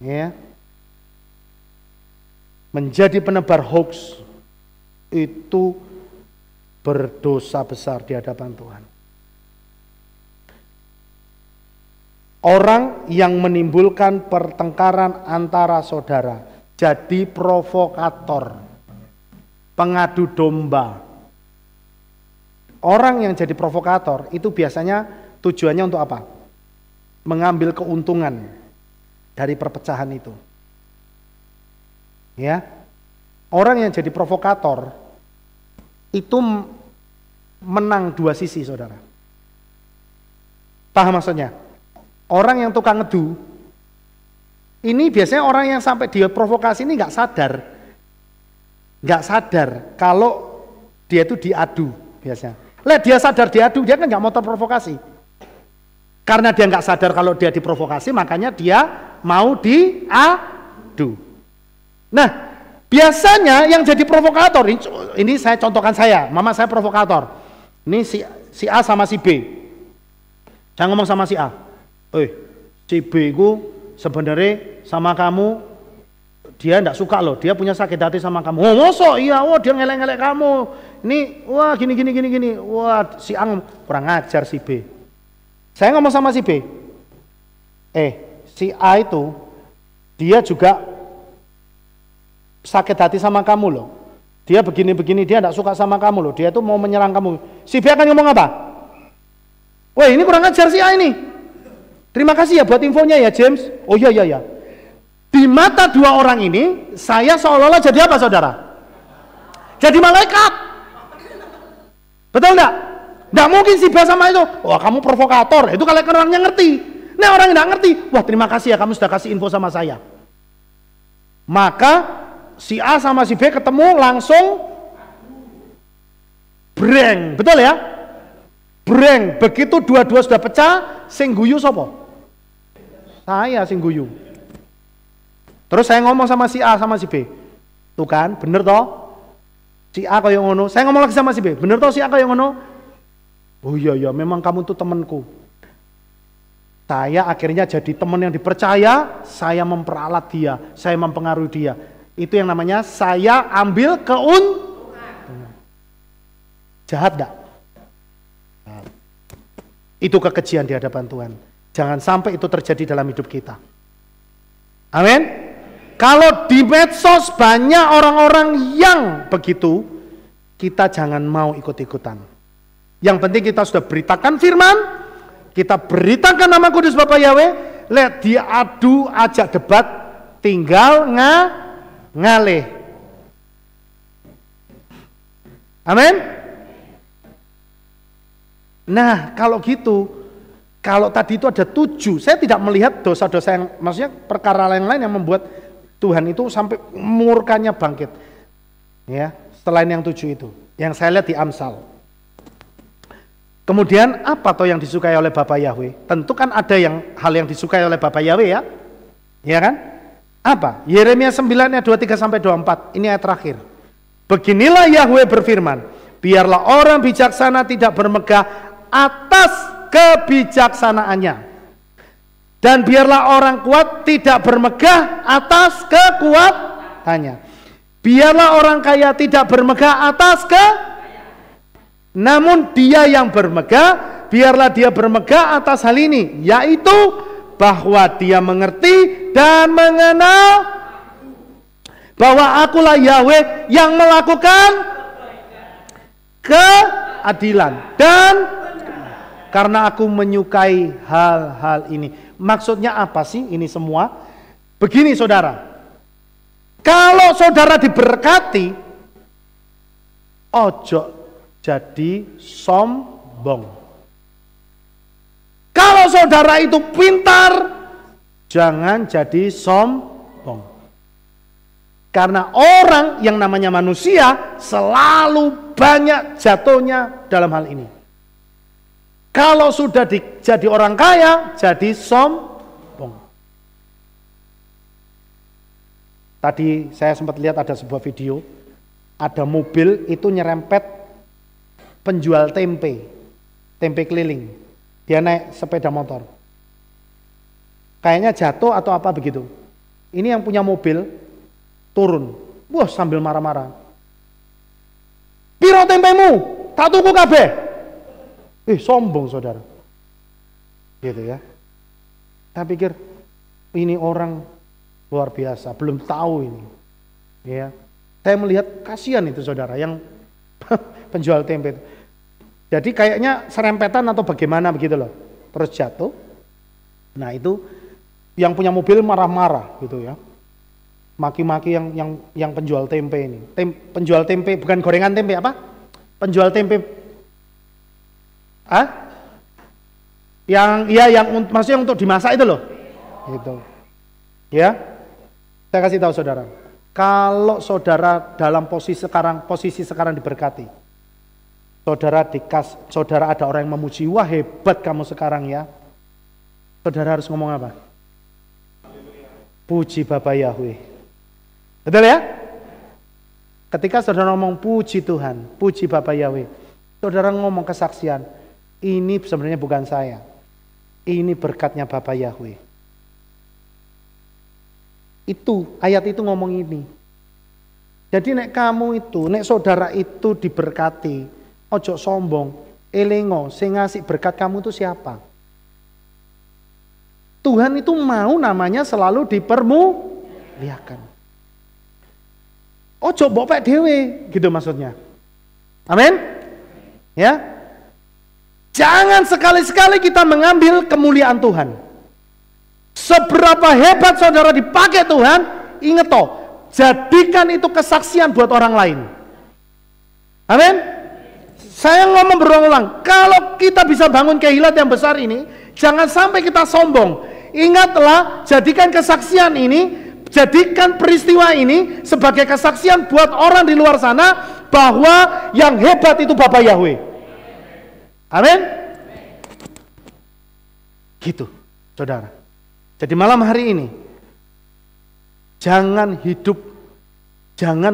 Ya. Menjadi penebar hoax itu berdosa besar di hadapan Tuhan. Orang yang menimbulkan pertengkaran antara saudara jadi provokator, pengadu domba. Orang yang jadi provokator itu biasanya tujuannya untuk apa? Mengambil keuntungan dari perpecahan itu. Ya. Orang yang jadi provokator itu menang dua sisi, saudara. Paham maksudnya? Orang yang tukang ngedu, ini biasanya orang yang sampai dia provokasi ini nggak sadar kalau dia itu diadu biasanya. Dia sadar diadu, dia kan nggak mau terprovokasi. Karena dia nggak sadar kalau dia diprovokasi, makanya dia mau diadu. Nah, biasanya yang jadi provokator, ini saya contohkan mama saya provokator. Ini si A sama si B. Saya ngomong sama si A. Si B itu sebenarnya sama kamu dia enggak suka loh, dia punya sakit hati sama kamu. Oh mosok iya, dia ngelek-ngelek kamu. Ini wah gini. Wah si A kurang ajar si B. Saya ngomong sama si B. Si A itu dia juga sakit hati sama kamu loh. Dia begini, dia enggak suka sama kamu loh. Dia itu mau menyerang kamu. Si B akan ngomong apa? Wah ini kurang ajar si A ini. Terima kasih ya buat infonya ya James. Oh iya. Di mata dua orang ini, saya seolah-olah jadi apa saudara? Jadi malaikat. Betul enggak? Enggak mungkin si B sama itu. Wah kamu provokator. Itu kalau orangnya ngerti. Nah orang yang enggak ngerti. Wah terima kasih ya kamu sudah kasih info sama saya. Maka si A sama si B ketemu langsung breng. Betul ya? Breng. Begitu dua-dua sudah pecah, sing guyu sapa? Saya sing guyu. Terus saya ngomong sama si A sama si B. Tuh kan, bener toh? Si A kaya ngono. Saya ngomong lagi sama si B. Bener toh si A kaya ngono? Oh iya, memang kamu tuh temanku. Saya akhirnya jadi teman yang dipercaya, saya memperalat dia, saya mempengaruhi dia. Itu yang namanya saya ambil keuntungan. Jahat gak? Itu kekejian di hadapan Tuhan. Jangan sampai itu terjadi dalam hidup kita. Amin. Kalau di medsos banyak orang-orang yang begitu, kita jangan mau ikut-ikutan. Yang penting kita sudah beritakan firman, kita beritakan nama kudus Bapak Yahweh, lihat dia adu ajak debat, tinggal ngalih. Amin. Nah kalau gitu, kalau tadi itu ada 7, saya tidak melihat dosa-dosa yang, maksudnya perkara lain-lain yang membuat Tuhan itu sampai murkanya bangkit. Ya, selain yang 7 itu, yang saya lihat di Amsal. Kemudian apa toh yang disukai oleh Bapak Yahweh? Tentu kan ada hal yang disukai oleh Bapak Yahweh ya. Ya kan? Apa? Yeremia 9 ayat 23 sampai 24. Ini ayat terakhir. Beginilah Yahweh berfirman, biarlah orang bijaksana tidak bermegah atas kebijaksanaannya. Dan biarlah orang kuat tidak bermegah atas kekuatannya. Biarlah orang kaya tidak bermegah atas namun dia yang bermegah, biarlah dia bermegah atas hal ini, yaitu bahwa dia mengerti dan mengenal bahwa akulah Yahweh yang melakukan keadilan, dan karena aku menyukai hal-hal ini. Maksudnya apa sih ini semua? Begini saudara, kalau saudara diberkati, ojo jadi sombong. Kalau saudara itu pintar, jangan jadi sombong. Karena orang yang namanya manusia selalu banyak jatuhnya dalam hal ini. Kalau sudah jadi orang kaya, jadi sombong. Tadi saya sempat lihat ada sebuah video, ada mobil itu nyerempet penjual tempe keliling. Dia naik sepeda motor. Kayaknya jatuh atau apa begitu. Ini yang punya mobil turun. Wah, sambil marah-marah. Piro tempemu? Tak tuku kabeh. Sombong saudara. Gitu ya. Saya pikir ini orang luar biasa, belum tahu ini. Ya. Saya melihat kasihan itu saudara yang penjual tempe itu. Jadi kayaknya serempetan atau bagaimana begitu loh. Terus jatuh. Nah itu yang punya mobil marah-marah gitu ya. Maki-maki yang penjual tempe ini. Penjual tempe, bukan gorengan tempe, apa? Penjual tempe. Yang maksudnya untuk dimasak itu loh. Gitu. Ya. Saya kasih tahu saudara. Kalau saudara dalam posisi sekarang diberkati. Saudara ada orang yang memuji, wah hebat kamu sekarang ya. Saudara harus ngomong apa? Puji Bapak Yahweh. Betul ya? Ketika saudara ngomong puji Tuhan, puji Bapak Yahweh, saudara ngomong kesaksian, ini sebenarnya bukan saya. Ini berkatnya Bapak Yahweh. Itu, ayat itu ngomong ini. Jadi nek saudara itu diberkati, ojo sombong, elengo, sing ngasih berkat kamu itu siapa? Tuhan itu mau namanya selalu dipermuliakan. Ojo bopek dewe, gitu maksudnya. Amin? Ya. Jangan sekali-sekali kita mengambil kemuliaan Tuhan. Seberapa hebat saudara dipakai Tuhan, ingat toh, jadikan itu kesaksian buat orang lain. Amin? Saya ngomong berulang-ulang, kalau kita bisa bangun kehilat yang besar ini, jangan sampai kita sombong. Ingatlah, jadikan kesaksian ini, jadikan peristiwa ini sebagai kesaksian buat orang di luar sana bahwa yang hebat itu Bapak Yahweh. Amin? Gitu, saudara. Jadi malam hari ini, jangan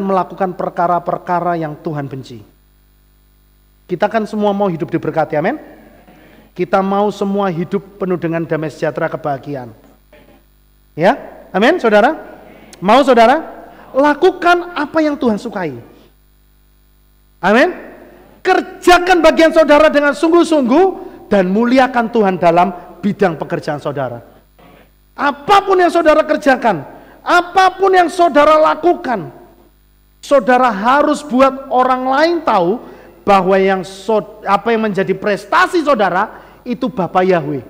melakukan perkara-perkara yang Tuhan benci. Kita kan semua mau hidup diberkati, amin? Kita mau semua hidup penuh dengan damai sejahtera kebahagiaan. Ya, amin saudara? Mau saudara? Lakukan apa yang Tuhan sukai. Amin? Kerjakan bagian saudara dengan sungguh-sungguh dan muliakan Tuhan dalam bidang pekerjaan saudara. Apapun yang saudara kerjakan, apapun yang saudara lakukan, saudara harus buat orang lain tahu bahwa apa yang menjadi prestasi saudara itu Bapa Yahweh,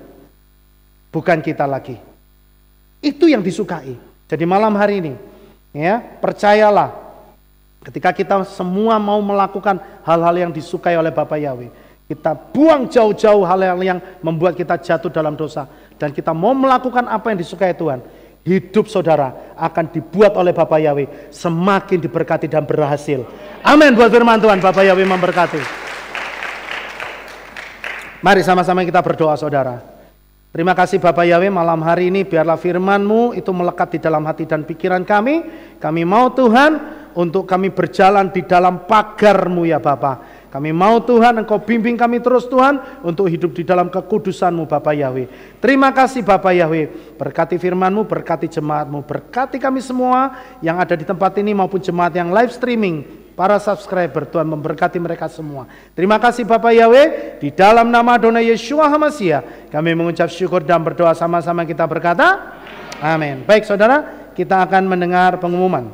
bukan kita lagi. Itu yang disukai. Jadi malam hari ini, ya, percayalah, ketika kita semua mau melakukan hal-hal yang disukai oleh Bapa Yahweh, kita buang jauh-jauh hal-hal yang membuat kita jatuh dalam dosa, dan kita mau melakukan apa yang disukai Tuhan, hidup saudara akan dibuat oleh Bapa Yahweh semakin diberkati dan berhasil. Amin buat firman Tuhan. Bapa Yahweh memberkati. Mari sama-sama kita berdoa saudara. Terima kasih Bapak Yahweh, malam hari ini biarlah firman-Mu itu melekat di dalam hati dan pikiran kami. Kami mau Tuhan untuk kami berjalan di dalam pagar-Mu ya Bapa. Kami mau Tuhan Engkau bimbing kami terus Tuhan untuk hidup di dalam kekudusan-Mu Bapak Yahweh. Terima kasih Bapak Yahweh, berkati firman-Mu, berkati jemaat-Mu, berkati kami semua yang ada di tempat ini maupun jemaat yang live streaming. Para subscriber, Tuhan memberkati mereka semua. Terima kasih Bapak Yahweh, di dalam nama Adonai Yeshua HaMashiach kami mengucap syukur dan berdoa sama-sama kita berkata amin. Baik saudara, kita akan mendengar pengumuman.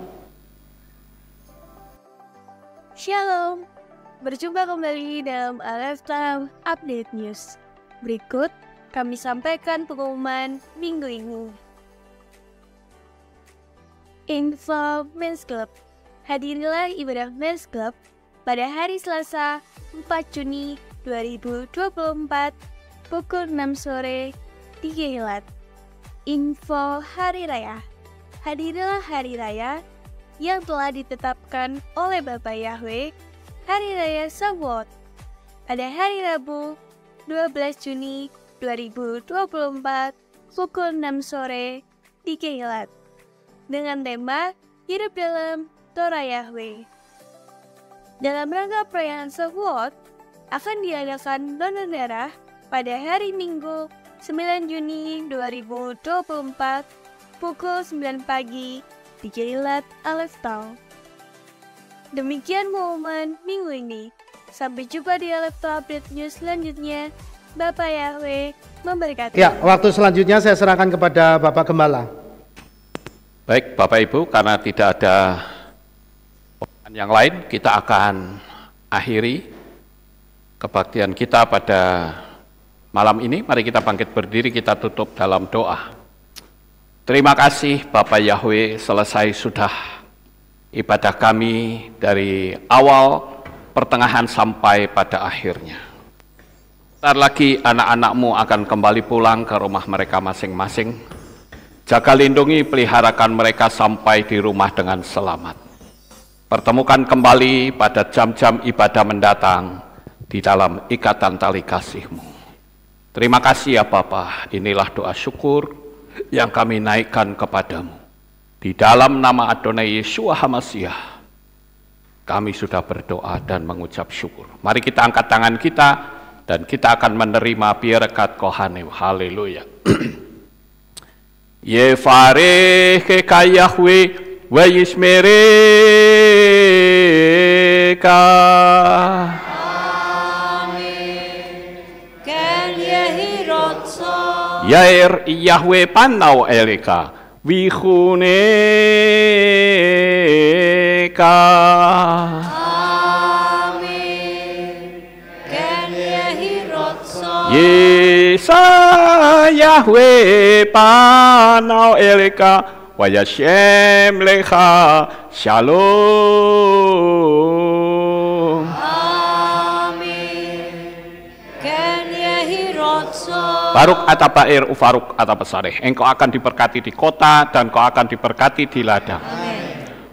Shalom, berjumpa kembali dalam Aleph Time Update News. Berikut kami sampaikan pengumuman minggu ini. Info Men's Club. Hadirilah ibadah Men's Club pada hari Selasa 4 Juni 2024 pukul 6 sore di Geilat. Info Hari Raya. Hadirilah Hari Raya yang telah ditetapkan oleh Bapa Yahweh, Hari Raya Shavuot, pada hari Rabu 12 Juni 2024 pukul 6 sore di Geilat dengan tema Hidup dalam Torah Yahweh. Dalam rangka perayaan Shavuot akan diadakan donor darah pada hari Minggu 9 Juni 2024 pukul 9 pagi di Geilat Aleph Town. Demikian pengumuman minggu ini. Sampai jumpa di Aleph Town Update News selanjutnya. Bapak Yahweh memberkati. Ya, waktu selanjutnya saya serahkan kepada Bapak Gembala. Baik Bapak Ibu, karena tidak ada yang lain, kita akan akhiri kebaktian kita pada malam ini. Mari kita bangkit berdiri, kita tutup dalam doa. Terima kasih Bapak Yahweh, selesai sudah ibadah kami dari awal, pertengahan sampai pada akhirnya. Bentar lagi anak-anak-Mu akan kembali pulang ke rumah mereka masing-masing. Jaga lindungi, peliharakan mereka sampai di rumah dengan selamat. Pertemukan kembali pada jam-jam ibadah mendatang di dalam ikatan tali kasih-Mu. Terima kasih ya Bapa, inilah doa syukur yang kami naikkan kepadamu. Di dalam nama Adonai Yeshua HaMashiach, kami sudah berdoa dan mengucap syukur. Mari kita angkat tangan kita dan kita akan menerima berkat Kohanim. Haleluya. Yefareh ke Yahweh wa yishmereka. Amin. Ken yehi rotso. Yair Yahweh panau eleka vihuneka. Amin. Ken yehi rotso. Yesa Yahweh panau eleka wa yashem lecha shalom. Amin. Ken yehi rotso. Baruk atapair ufaruk atapasareh. Engkau akan diberkati di kota dan kau akan diberkati di ladang.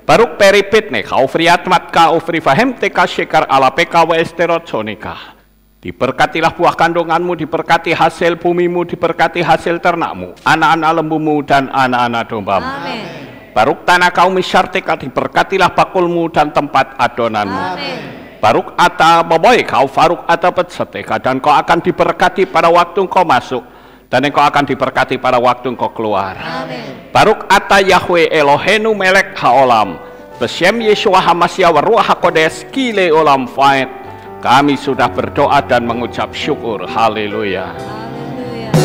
Baruk peripit neka ufriat matka ufri fahem teka shekar ala peka wa esterotsonika. Diberkatilah buah kandunganmu, diberkati hasil bumimu, diberkati hasil ternakmu, anak-anak lembumu dan anak-anak dombamu. Amin. Baruk tanah kaum misyarteka, diberkatilah bakulmu dan tempat adonanmu. Amin. Baruk ata baboy kau faruk ata petseteka, dan kau akan diberkati pada waktu engkau masuk, dan engkau akan diberkati pada waktu engkau keluar. Amin. Baruk ata Yahweh Elohenu melek haolam, besem Yeshua HaMashiach wa ruach hakodes kile olam faet. Kami sudah berdoa dan mengucap syukur. Haleluya. Haleluya.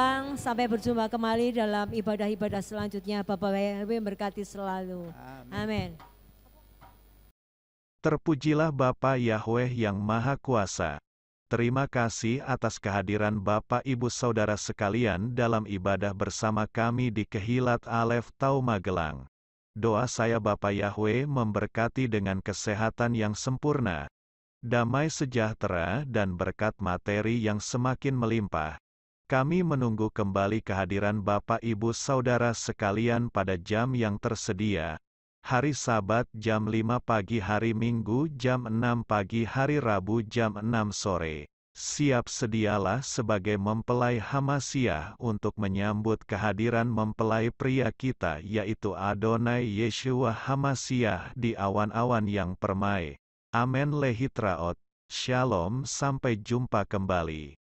pulang. Sampai berjumpa kembali dalam ibadah-ibadah selanjutnya. Bapak Yahweh berkati selalu. Amin. Terpujilah Bapa Yahweh yang Maha Kuasa. Terima kasih atas kehadiran Bapak Ibu Saudara sekalian dalam ibadah bersama kami di Kehilat Alef Tau Magelang. Doa saya Bapa Yahweh memberkati dengan kesehatan yang sempurna, damai sejahtera dan berkat materi yang semakin melimpah. Kami menunggu kembali kehadiran Bapak Ibu Saudara sekalian pada jam yang tersedia. Hari Sabat jam 5 pagi, hari Minggu jam 6 pagi, hari Rabu jam 6 sore. Siap sedialah sebagai mempelai Hamasiah untuk menyambut kehadiran mempelai pria kita yaitu Adonai Yeshua Hamasiah di awan-awan yang permai. Amen lehitraot. Shalom, sampai jumpa kembali.